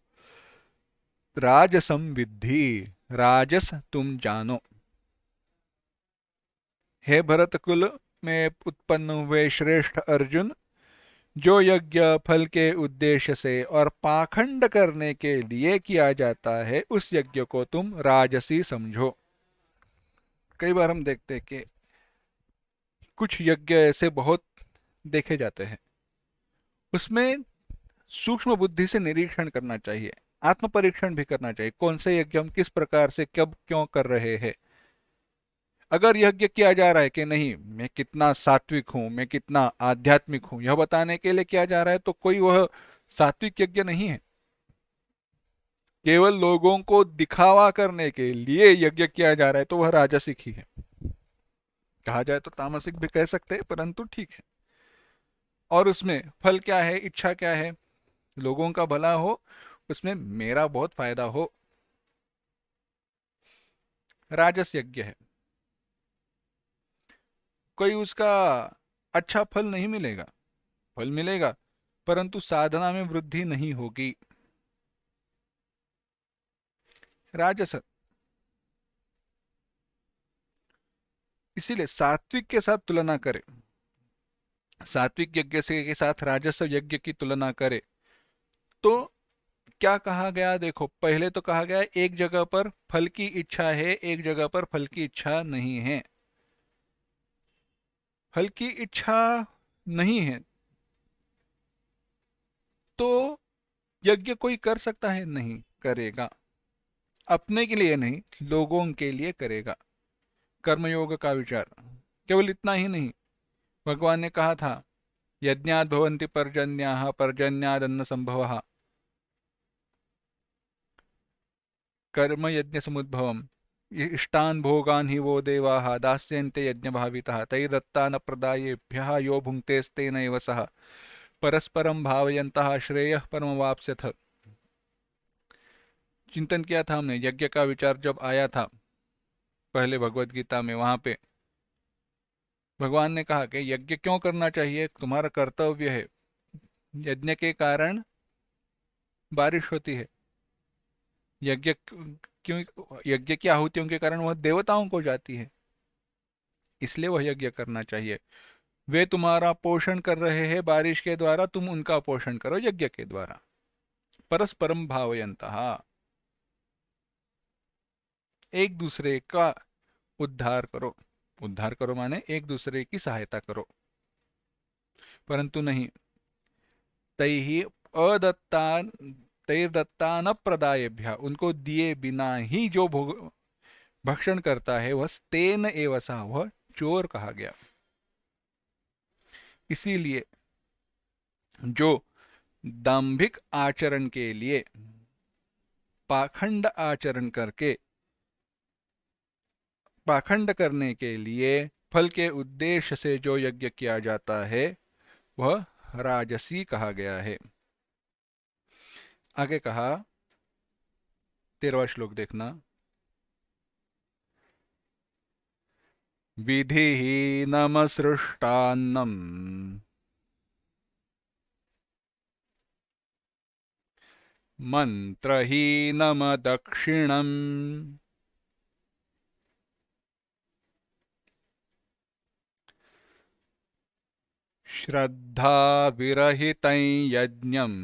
राजसम विद्धि, राजस तुम जानो। हे भरत कुल में उत्पन्न हुए श्रेष्ठ अर्जुन, जो यज्ञ फल के उद्देश्य से और पाखंड करने के लिए किया जाता है, उस यज्ञ को तुम राजसी समझो। कई बार हम देखते हैं कि कुछ यज्ञ ऐसे बहुत देखे जाते हैं, उसमें सूक्ष्म बुद्धि से निरीक्षण करना चाहिए, आत्म परीक्षण भी करना चाहिए, कौन से यज्ञ हम किस प्रकार से कब क्यों कर रहे हैं। अगर यज्ञ किया जा रहा है कि नहीं मैं कितना सात्विक हूं, मैं कितना आध्यात्मिक हूं, यह बताने के लिए किया जा रहा है, तो कोई वह सात्विक यज्ञ नहीं है। केवल लोगों को दिखावा करने के लिए यज्ञ किया जा रहा है तो वह राजसिक ही है। कहा जाए तो तामसिक भी कह सकते हैं, परंतु ठीक है। और उसमें फल क्या है, इच्छा क्या है, लोगों का भला हो, उसमें मेरा बहुत फायदा हो, राजस यज्ञ है। कोई उसका अच्छा फल नहीं मिलेगा, फल मिलेगा परंतु साधना में वृद्धि नहीं होगी, राजस। इसीलिए सात्विक के साथ तुलना करें, सात्विक यज्ञ से के साथ राजस्व यज्ञ की तुलना करें तो क्या कहा गया, देखो पहले तो कहा गया एक जगह पर फल की इच्छा है, एक जगह पर फल की इच्छा नहीं है। फल की इच्छा नहीं है तो यज्ञ कोई कर सकता है, नहीं करेगा। अपने के लिए नहीं, लोगों के लिए करेगा। कर्मयोग का विचार। केवल इतना ही नहीं, भगवान ने कहा था यज्ञाद् भवन्ति पर्जन्याः पर्जन्यादन्न संभवः, कर्म यज्ञ समुद्भवम् इष्टान् भोगान् हि वो देवाः दास्यन्ते यज्ञभाविताः तैर्दत्ता न प्रदायेभ्यः यो भुङ्क्तेस्तेनैव सः परस्परं भावयन्तः श्रेयः परमवाप्स्यथ। चिंतन किया था हमने, यज्ञ का विचार जब आया था पहले भगवत गीता में, वहां पे भगवान ने कहा कि यज्ञ क्यों करना चाहिए, तुम्हारा कर्तव्य है। यज्ञ के कारण बारिश होती है, यज्ञ क्यों, यज्ञ की आहुतियों के कारण वह देवताओं को जाती है, इसलिए वह यज्ञ करना चाहिए। वे तुम्हारा पोषण कर रहे हैं बारिश के द्वारा, तुम उनका पोषण करो यज्ञ के द्वारा। परस्परम भावयन्तः, एक दूसरे का उद्धार करो। उद्धार करो माने एक दूसरे की सहायता करो। परंतु नहीं, तैहि अदत्तान तैर्दत्तान प्रदायेभ्य, उनको दिए बिना ही जो भोग भक्षण करता है वह स्तेन एव सः, वह चोर कहा गया। इसीलिए जो दाम्भिक आचरण के लिए, पाखंड आचरण करके, पाखंड करने के लिए फल के उद्देश्य से जो यज्ञ किया जाता है वह राजसी कहा गया है। आगे कहा 13वां श्लोक देखना, विधिहीनमसृष्टान्नम् मन्त्रहीनमदक्षिणम् श्रद्धाविरहितं यज्ञम्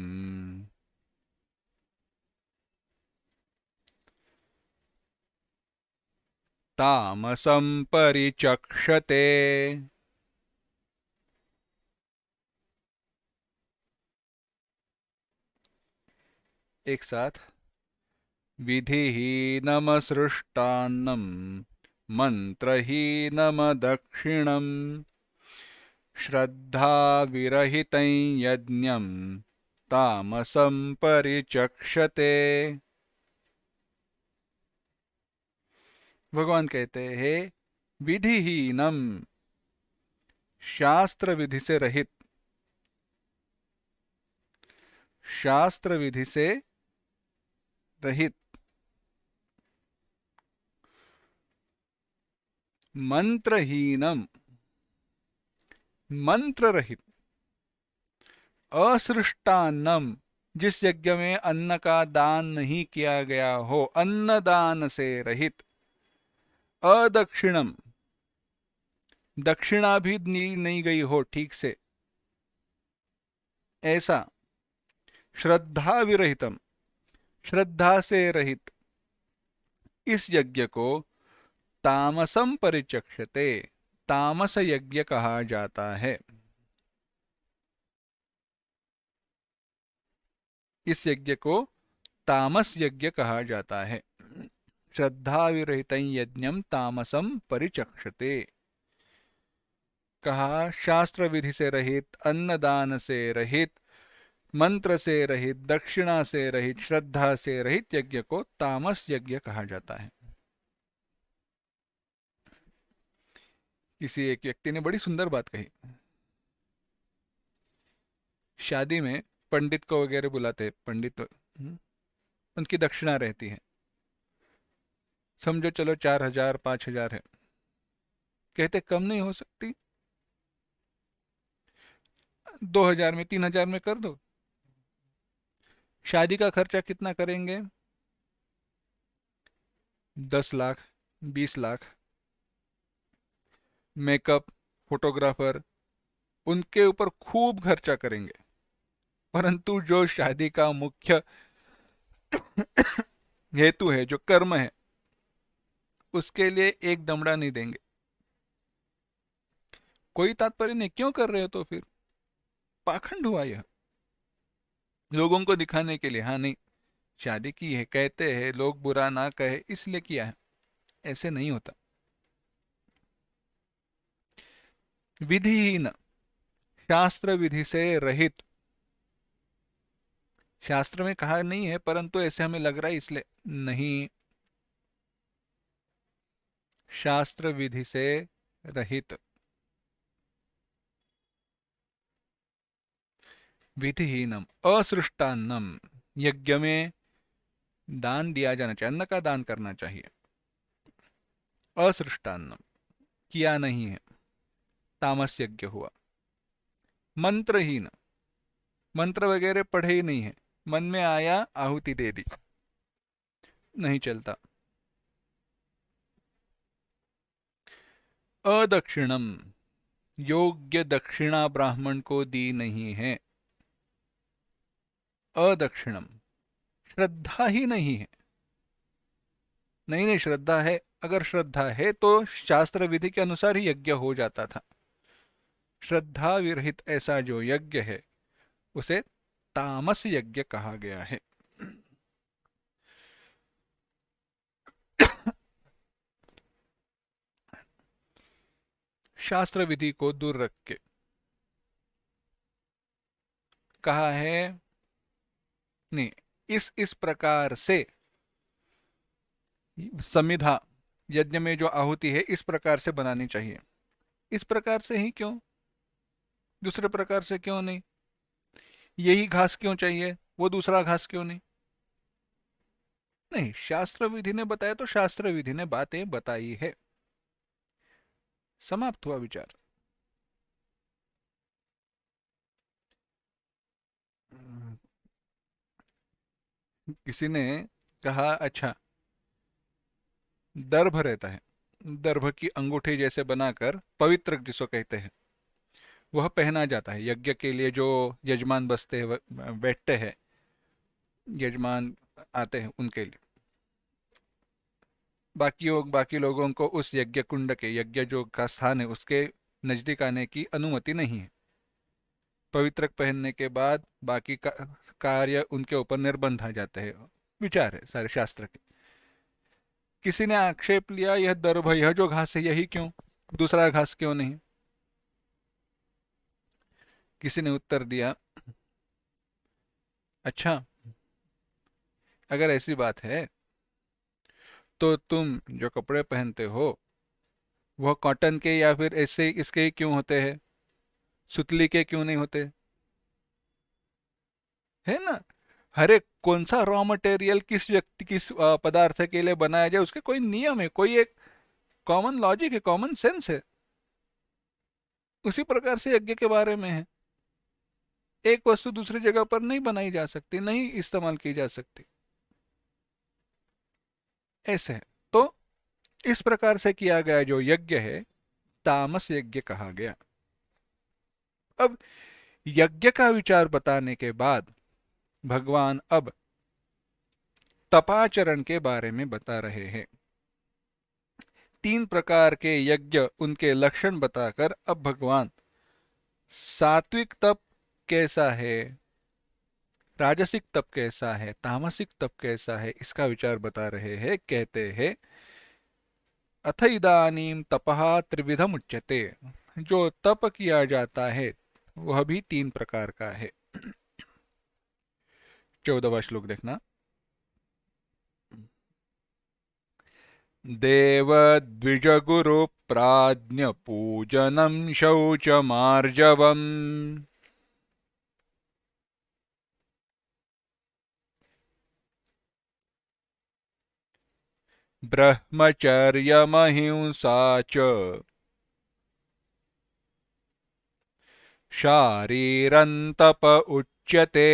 तामसं परिचक्षते। एक साथ, विधिहीनमसृष्टान्नम् मन्त्रहीनमदक्षिणम् श्रद्धाविरहितं यज्ञम् तामसं परिचक्षते। भगवान कहते हैं विधिहीनम, शास्त्र विधि से रहित, शास्त्र विधि से रहित, मंत्रहीनम, मंत्र रहित, असृष्टान्नम, जिस यज्ञ में अन्न का दान नहीं किया गया हो, अन्न दान से रहित, अदक्षिणम, दक्षिणा भी नहीं गई हो ठीक से, ऐसा, श्रद्धा विरहितम, श्रद्धा से रहित, इस यज्ञ को तामसम परिचक्षते, तामस यज्ञ कहा जाता है। इस यज्ञ को तामस यज्ञ कहा जाता है। श्रद्धा विरहित यज्ञम तामसम परिचक्षते। कहा शास्त्र विधि से रहित, अन्नदान से रहित, मंत्र से रहित, दक्षिणा से रहित, श्रद्धा से रहित यज्ञ को तामस यज्ञ कहा जाता है। किसी एक व्यक्ति ने बड़ी सुंदर बात कही। शादी में पंडित को वगैरह बुलाते, पंडित उनकी दक्षिणा रहती है, समझो चलो 4,000 5,000 है। कहते कम नहीं हो सकती, 2,000 में 3,000 में कर दो। शादी का खर्चा कितना करेंगे? 10 लाख 20 लाख। मेकअप, फोटोग्राफर, उनके ऊपर खूब खर्चा करेंगे, परंतु जो शादी का मुख्य हेतु है, जो कर्म है, उसके लिए एक दमड़ा नहीं देंगे। कोई तात्पर्य नहीं, क्यों कर रहे हो? तो फिर पाखंड हुआ यह, लोगों को दिखाने के लिए। हाँ नहीं, शादी की है, कहते हैं लोग बुरा ना कहे इसलिए किया है, ऐसे नहीं होता। विधिहीन, शास्त्र विधि से रहित। शास्त्र में कहा नहीं है, परंतु ऐसे हमें लग रहा है इसलिए नहीं। शास्त्र विधि से रहित, विधिहीनम, असृष्टान्नम। यज्ञ में दान दिया जाना चाहिए, अन्न का दान करना चाहिए। असृष्टान्नम, किया नहीं है, तामस यज्ञ हुआ। मंत्रहीन, मंत्र वगैरह पढ़े ही नहीं है, मन में आया आहुति दे दी, नहीं चलता। अदक्षिणम, योग्य दक्षिणा ब्राह्मण को दी नहीं है। अदक्षिणम, श्रद्धा ही नहीं है। नहीं नहीं, श्रद्धा है, अगर श्रद्धा है तो शास्त्र विधि के अनुसार ही यज्ञ हो जाता था। श्रद्धा विरहित ऐसा जो यज्ञ है उसे तामस यज्ञ कहा गया है। शास्त्र विधि को दूर रख के कहा है, नहीं, इस प्रकार से समिधा, यज्ञ में जो आहुति है इस प्रकार से बनानी चाहिए। इस प्रकार से ही क्यों, दूसरे प्रकार से क्यों नहीं? यही घास क्यों चाहिए, वो दूसरा घास क्यों नहीं? नहीं, शास्त्र विधि ने बताया तो शास्त्र विधि ने बातें बताई है। समाप्त हुआ विचार। किसी ने कहा, अच्छा, दर्भ रहता है, दर्भ की अंगूठी जैसे बनाकर पवित्र जिसको कहते हैं, वह पहना जाता है यज्ञ के लिए। जो यजमान बसते हैं, बैठते हैं, यजमान आते हैं उनके लिए। बाकी लोगों को उस यज्ञ कुंड के, यज्ञ जो का स्थान है उसके नजदीक आने की अनुमति नहीं है। पवित्रक पहनने के बाद बाकी कार्य उनके ऊपर निर्बंध आ जाते हैं। विचार है सारे शास्त्र के। किसी ने आक्षेप लिया, यह दर्भ, यह जो घास है यही क्यों, दूसरा घास क्यों नहीं? किसी ने उत्तर दिया, अच्छा, अगर ऐसी बात है तो तुम जो कपड़े पहनते हो वह कॉटन के या फिर ऐसे इसके ही क्यों होते हैं, सुतली के क्यों नहीं होते? है ना, हर एक कौन सा रॉ मटेरियल किस व्यक्ति, किस पदार्थ के लिए बनाया जाए, उसके कोई नियम है, कोई एक कॉमन लॉजिक है, कॉमन सेंस है। उसी प्रकार से यज्ञ के बारे में है। एक वस्तु दूसरी जगह पर नहीं बनाई जा सकती, नहीं इस्तेमाल की जा सकती, ऐसे है। तो इस प्रकार से किया गया जो यज्ञ है तामस यज्ञ कहा गया। अब यज्ञ का विचार बताने के बाद भगवान अब तपाचरण के बारे में बता रहे हैं। 3 प्रकार के यज्ञ, उनके लक्षण बताकर अब भगवान सात्विक तप कैसा है, राजसिक तप कैसा है, तामसिक तप कैसा है, इसका विचार बता रहे हैं। कहते हैं अथ इदानीं तपः त्रिविधम उच्यते। जो तप किया जाता है वह भी तीन प्रकार का है। 14वां श्लोक देखना। देवद्विजगुरु प्राज्ञ पूजनं शौचमार्जवम् ब्रह्मचर्यमहिंसा च शारीरन्तप उच्यते।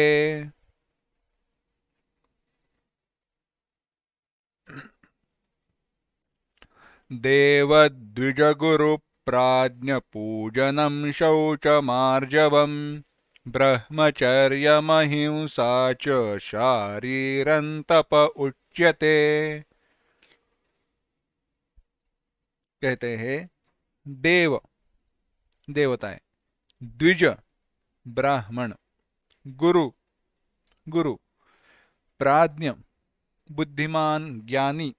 देवद्विजगुरुप्राज्ञपूजनं शौचमार्जवम् ब्रह्मचर्यमहिंसा च शारीरन्तप उच्यते। कहते हैं देव देवताएं, द्विज ब्राह्मण, गुरु गुरु, प्राज्ञ बुद्धिमान ज्ञानी,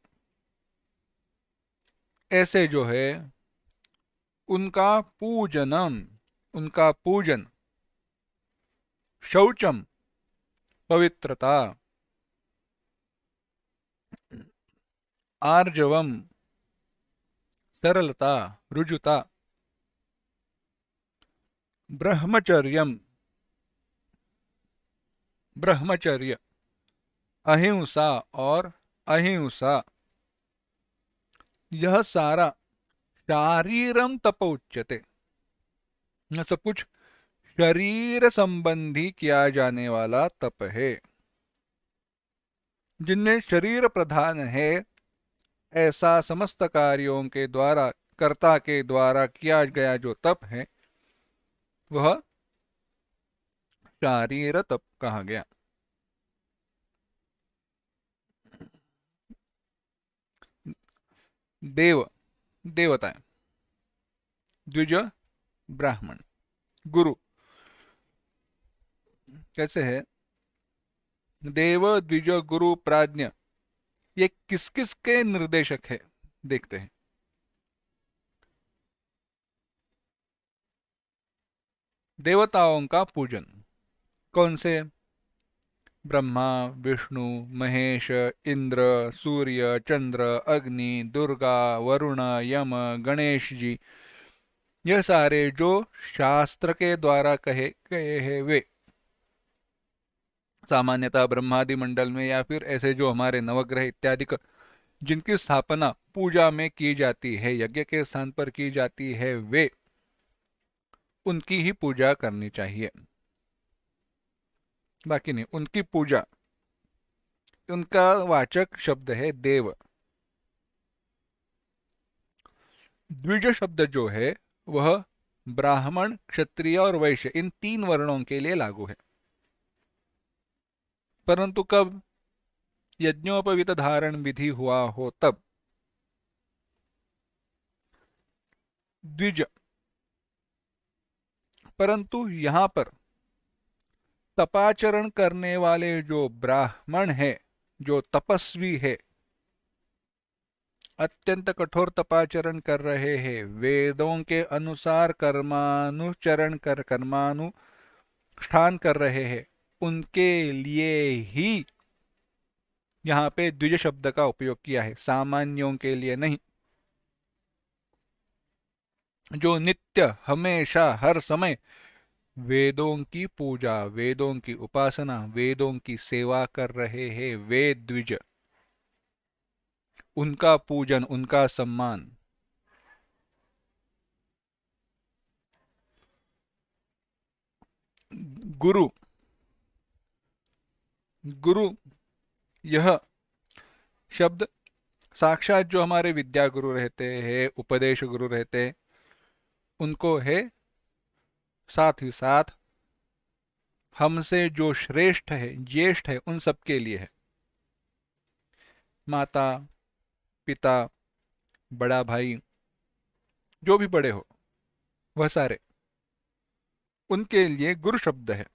ऐसे जो है उनका पूजनम, उनका पूजन, शौचम पवित्रता, आर्जवम सरलता रुजुता, ब्रह्मचर्यम ब्रह्मचर्य, अहिंसा और अहिंसा, यह सारा शारीरम तप उच्यते। यह सब कुछ शरीर संबंधी किया जाने वाला तप है। जिनमें शरीर प्रधान है ऐसा समस्त कार्यों के द्वारा, कर्ता के द्वारा किया गया जो तप है वह शारीर तप कहा गया। देव देवताएं, द्विज ब्राह्मण, गुरु कैसे है, देव द्विज गुरु प्राज्ञ, ये किस किस के निर्देशक है देखते हैं। देवताओं का पूजन कौन से, ब्रह्मा विष्णु महेश इंद्र सूर्य चंद्र अग्नि दुर्गा वरुण यम गणेश जी, यह सारे जो शास्त्र के द्वारा कहे गए हैं वे। सामान्यतः ब्रह्मादि मंडल में या फिर ऐसे जो हमारे नवग्रह इत्यादि जिनकी स्थापना पूजा में की जाती है, यज्ञ के स्थान पर की जाती है, वे उनकी ही पूजा करनी चाहिए, बाकी नहीं। उनकी पूजा, उनका वाचक शब्द है देव। द्विज शब्द जो है वह ब्राह्मण क्षत्रिय और वैश्य इन तीन वर्णों के लिए लागू है, परंतु कब यज्ञोपवीत धारण विधि हुआ हो तब द्विज। परंतु यहां पर तपाचरण करने वाले जो ब्राह्मण है, जो तपस्वी है, अत्यंत कठोर तपाचरण कर रहे हैं, वेदों के अनुसार कर्मानुष्ठान कर रहे हैं, उनके लिए ही यहाँ पे द्विज शब्द का उपयोग किया है, सामान्यों के लिए नहीं। जो नित्य हमेशा हर समय वेदों की पूजा, वेदों की उपासना, वेदों की सेवा कर रहे हैं, वे द्विज। उनका पूजन, उनका सम्मान। गुरु गुरु यह शब्द साक्षात जो हमारे विद्या गुरु रहते हैं, उपदेश गुरु रहते हैं, उनको है, साथ ही साथ हमसे जो श्रेष्ठ है, ज्येष्ठ है, उन सबके लिए है। माता पिता बड़ा भाई जो भी बड़े हो वह सारे, उनके लिए गुरु शब्द है।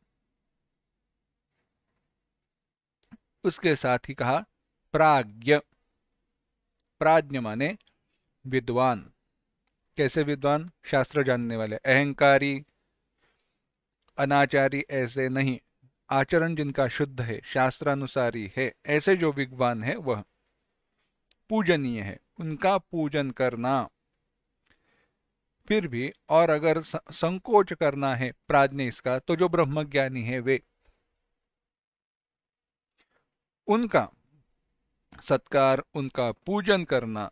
उसके साथ ही कहा प्राज्ञ। प्राज्ञ माने विद्वान। कैसे विद्वान? शास्त्र जानने वाले। अहंकारी, अनाचारी ऐसे नहीं। आचरण जिनका शुद्ध है, शास्त्रानुसारी है, ऐसे जो विद्वान है वह पूजनीय है, उनका पूजन करना। फिर भी और अगर संकोच करना है प्राज्ञ इसका, तो जो ब्रह्मज्ञानी है वे, उनका सत्कार, उनका पूजन करना,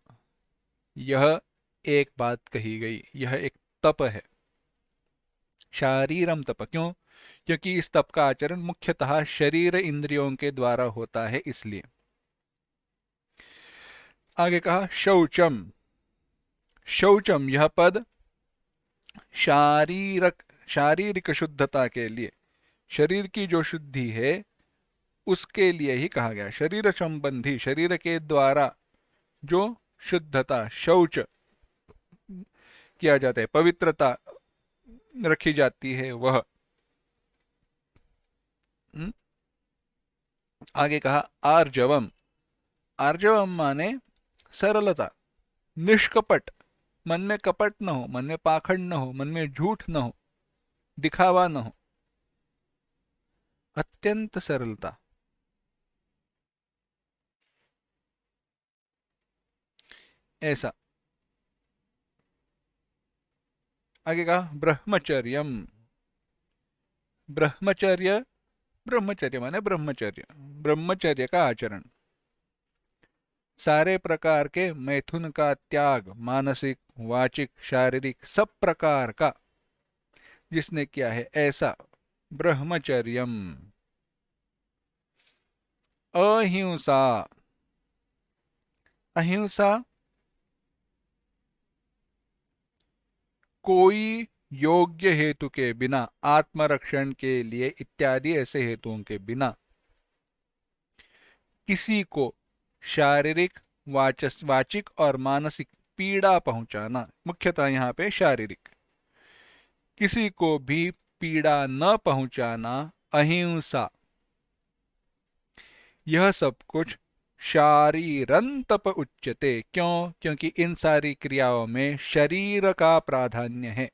यह एक बात कही गई, यह एक तप है। शारीरम तप। क्यों? क्योंकि इस तप का आचरण मुख्यतः शरीर इंद्रियों के द्वारा होता है, इसलिए। आगे कहा शौचम। शौचम यह पद शारीरिक शुद्धता के लिए, शरीर की जो शुद्धि है उसके लिए ही कहा गया। शरीर संबंधी, शरीर के द्वारा जो शुद्धता, शौच किया जाता है, पवित्रता रखी जाती है, वह। आगे कहा आर्जवम। आर्जवम माने सरलता, निष्कपट। मन में कपट न हो, मन में पाखंड न हो, मन में झूठ न हो, दिखावा न हो, अत्यंत सरलता। ऐसा। आगे कहा ब्रह्मचर्यम। ब्रह्मचर्य, ब्रह्मचर्य माने ब्रह्मचर्य, ब्रह्मचर्य का आचरण। सारे प्रकार के मैथुन का त्याग, मानसिक, वाचिक, शारीरिक, सब प्रकार का जिसने किया है, ऐसा ब्रह्मचर्यम। अहिंसा। अहिंसा कोई योग्य हेतु के बिना, आत्मरक्षण के लिए इत्यादि ऐसे हेतुओं के बिना किसी को शारीरिक, वाचिक और मानसिक पीड़ा पहुंचाना, मुख्यतः यहाँ पे शारीरिक, किसी को भी पीड़ा न पहुंचाना, अहिंसा, यह सब कुछ शारीरं तप उच्यते। क्यों? क्योंकि इन सारी क्रियाओं में शरीर का प्राधान्य है,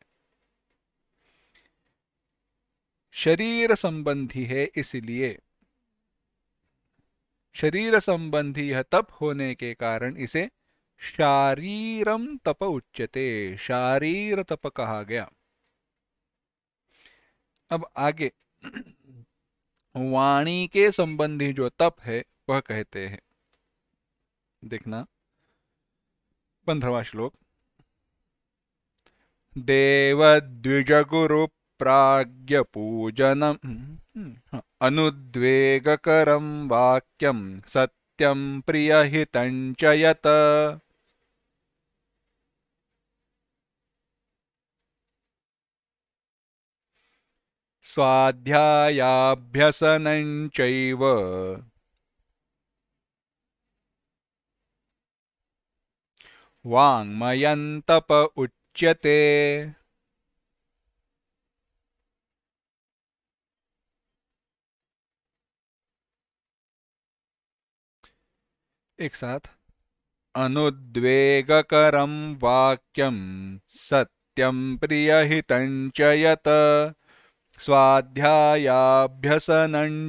शरीर संबंधी है, इसलिए शरीर संबंधी यह तप होने के कारण इसे शारीरम तप उच्यते, शारीर तप कहा गया। अब आगे वाणी के संबंधी जो तप है वह कहते हैं, देखना 15वां श्लोक। देवद्विजगुरु प्राज्ञ पूजनम अनुद्वेगकरं वाक्यं सत्यं प्रियहितं च यत्। स्वाध्यायाभ्यसनं चैव वाङ्मयं तप उच्यते। एक साथ। अनुद्वेगकरं वाक्यं सत्यं प्रियहितं च यत् स्वाध्यायाभ्यसनं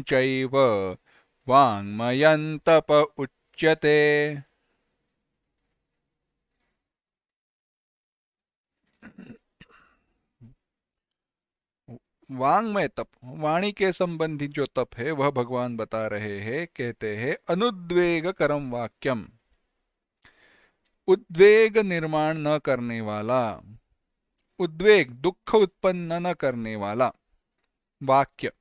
चैव वाङ्मयं तप उच्यते। वांग्मय तप, वाणी के संबंधी जो तप है वह भगवान बता रहे हैं। कहते हैं अनुद्वेग करम वाक्यम, उद्वेग निर्माण न करने वाला, उद्वेग दुख उत्पन्न न करने वाला वाक्य।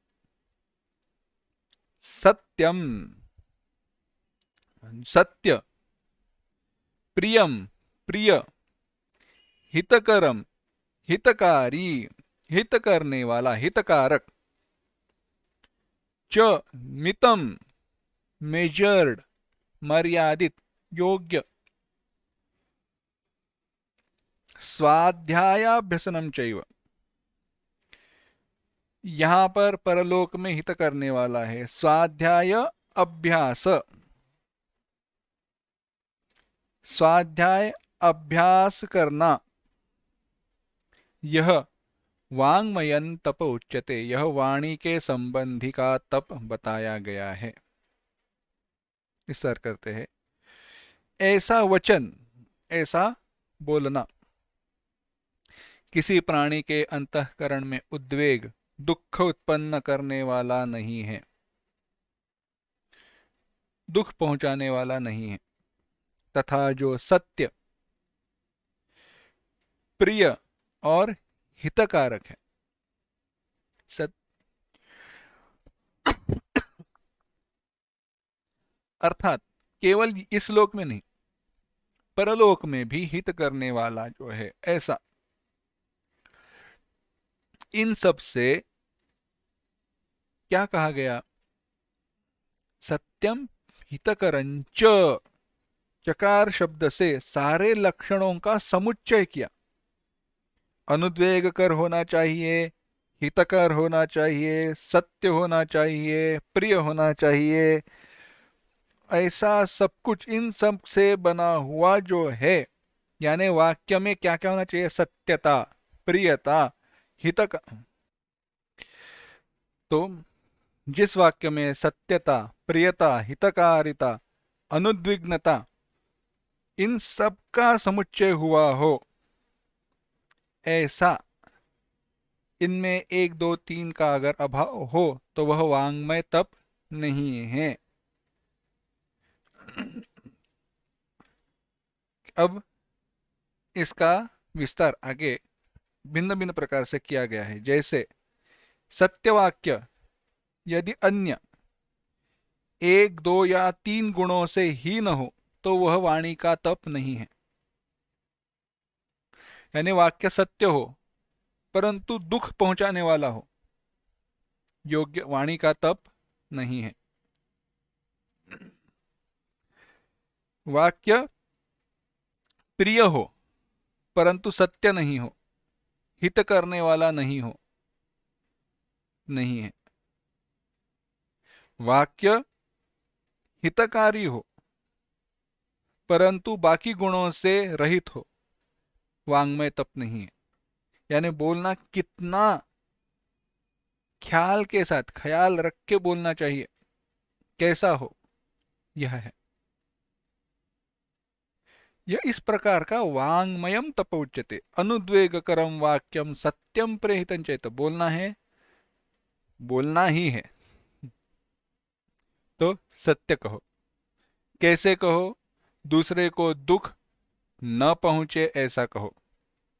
सत्यम, सत्य। प्रियम, प्रिय। हितकरम, हितकारी, हित करने वाला, हितकारक। च मितम, मेजर्ड, मर्यादित, योग्य। स्वाध्यायाभ्यसनम चैव, यहां पर परलोक में हित करने वाला है। स्वाध्याय अभ्यास, स्वाध्याय अभ्यास करना, यह वाङ्मयन तप उच्यते, यह वाणी के संबंधी का तप बताया गया है। विस्तार करते हैं। ऐसा वचन, ऐसा बोलना, किसी प्राणी के अंतःकरण में उद्वेग, दुख उत्पन्न करने वाला नहीं है, दुख पहुंचाने वाला नहीं है, तथा जो सत्य, प्रिय और हितकारक है। सत्य अर्थात केवल इस लोक में नहीं, परलोक में भी हित करने वाला जो है, ऐसा। इन सब से क्या कहा गया? सत्यम हितकरंच, चकार शब्द से सारे लक्षणों का समुच्चय किया। अनुद्वेग कर होना चाहिए, हितकर होना चाहिए, सत्य होना चाहिए, प्रिय होना चाहिए, ऐसा सब कुछ इन सब से बना हुआ जो है, यानी वाक्य में क्या क्या होना चाहिए? सत्यता, प्रियता, हितक। तो जिस वाक्य में सत्यता, प्रियता, हितकारिता, अनुद्विग्नता, इन सब का समुच्चय हुआ हो, ऐसा इनमें एक दो तीन का अगर अभाव हो तो वह वाङ्मय तप नहीं है। अब इसका विस्तार आगे भिन्न भिन्न प्रकार से किया गया है। जैसे सत्यवाक्य यदि अन्य एक दो या तीन गुणों से ही न हो तो वह वाणी का तप नहीं है। यानी वाक्य सत्य हो परंतु दुख पहुंचाने वाला हो, योग्य वाणी का तप नहीं है। वाक्य प्रिय हो परंतु सत्य नहीं हो, हित करने वाला नहीं हो, नहीं है। वाक्य हितकारी हो परंतु बाकी गुणों से रहित हो, वाङ्मय तप नहीं है। यानी बोलना कितना ख्याल के साथ, ख्याल रख के बोलना चाहिए, कैसा हो, यह है। यह इस प्रकार का वाङ्मयम तप उच्यते। अनुद्वेगकरम वाक्यम सत्यम प्रेहितं चेत, बोलना है, बोलना ही है तो सत्य कहो। कैसे कहो? दूसरे को दुख न पहुंचे ऐसा कहो।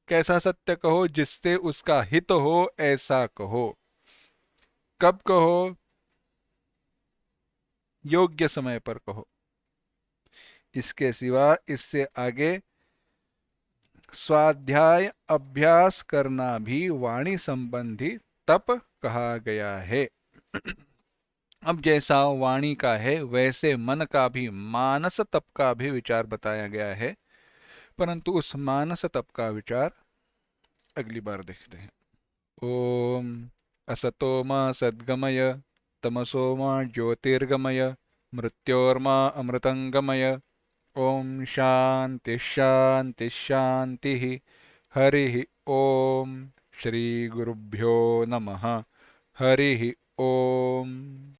कैसा सत्य कहो? जिससे उसका हित हो ऐसा कहो। कब कहो? योग्य समय पर कहो। इसके सिवा इससे आगे स्वाध्याय अभ्यास करना भी वाणी संबंधी तप कहा गया है। अब जैसा वाणी का है वैसे मन का भी, मानस तप का भी विचार बताया गया है, परंतु उस मानस तप का विचार अगली बार देखते हैं। ओम असतो मा सद्गमय, तमसो मा ज्योतिर्गमय, मृत्योर्मा अमृतंगमय। ओम शांति शांति शांति। हरि ओम। श्री गुरुभ्यो नमः। हरि ओम।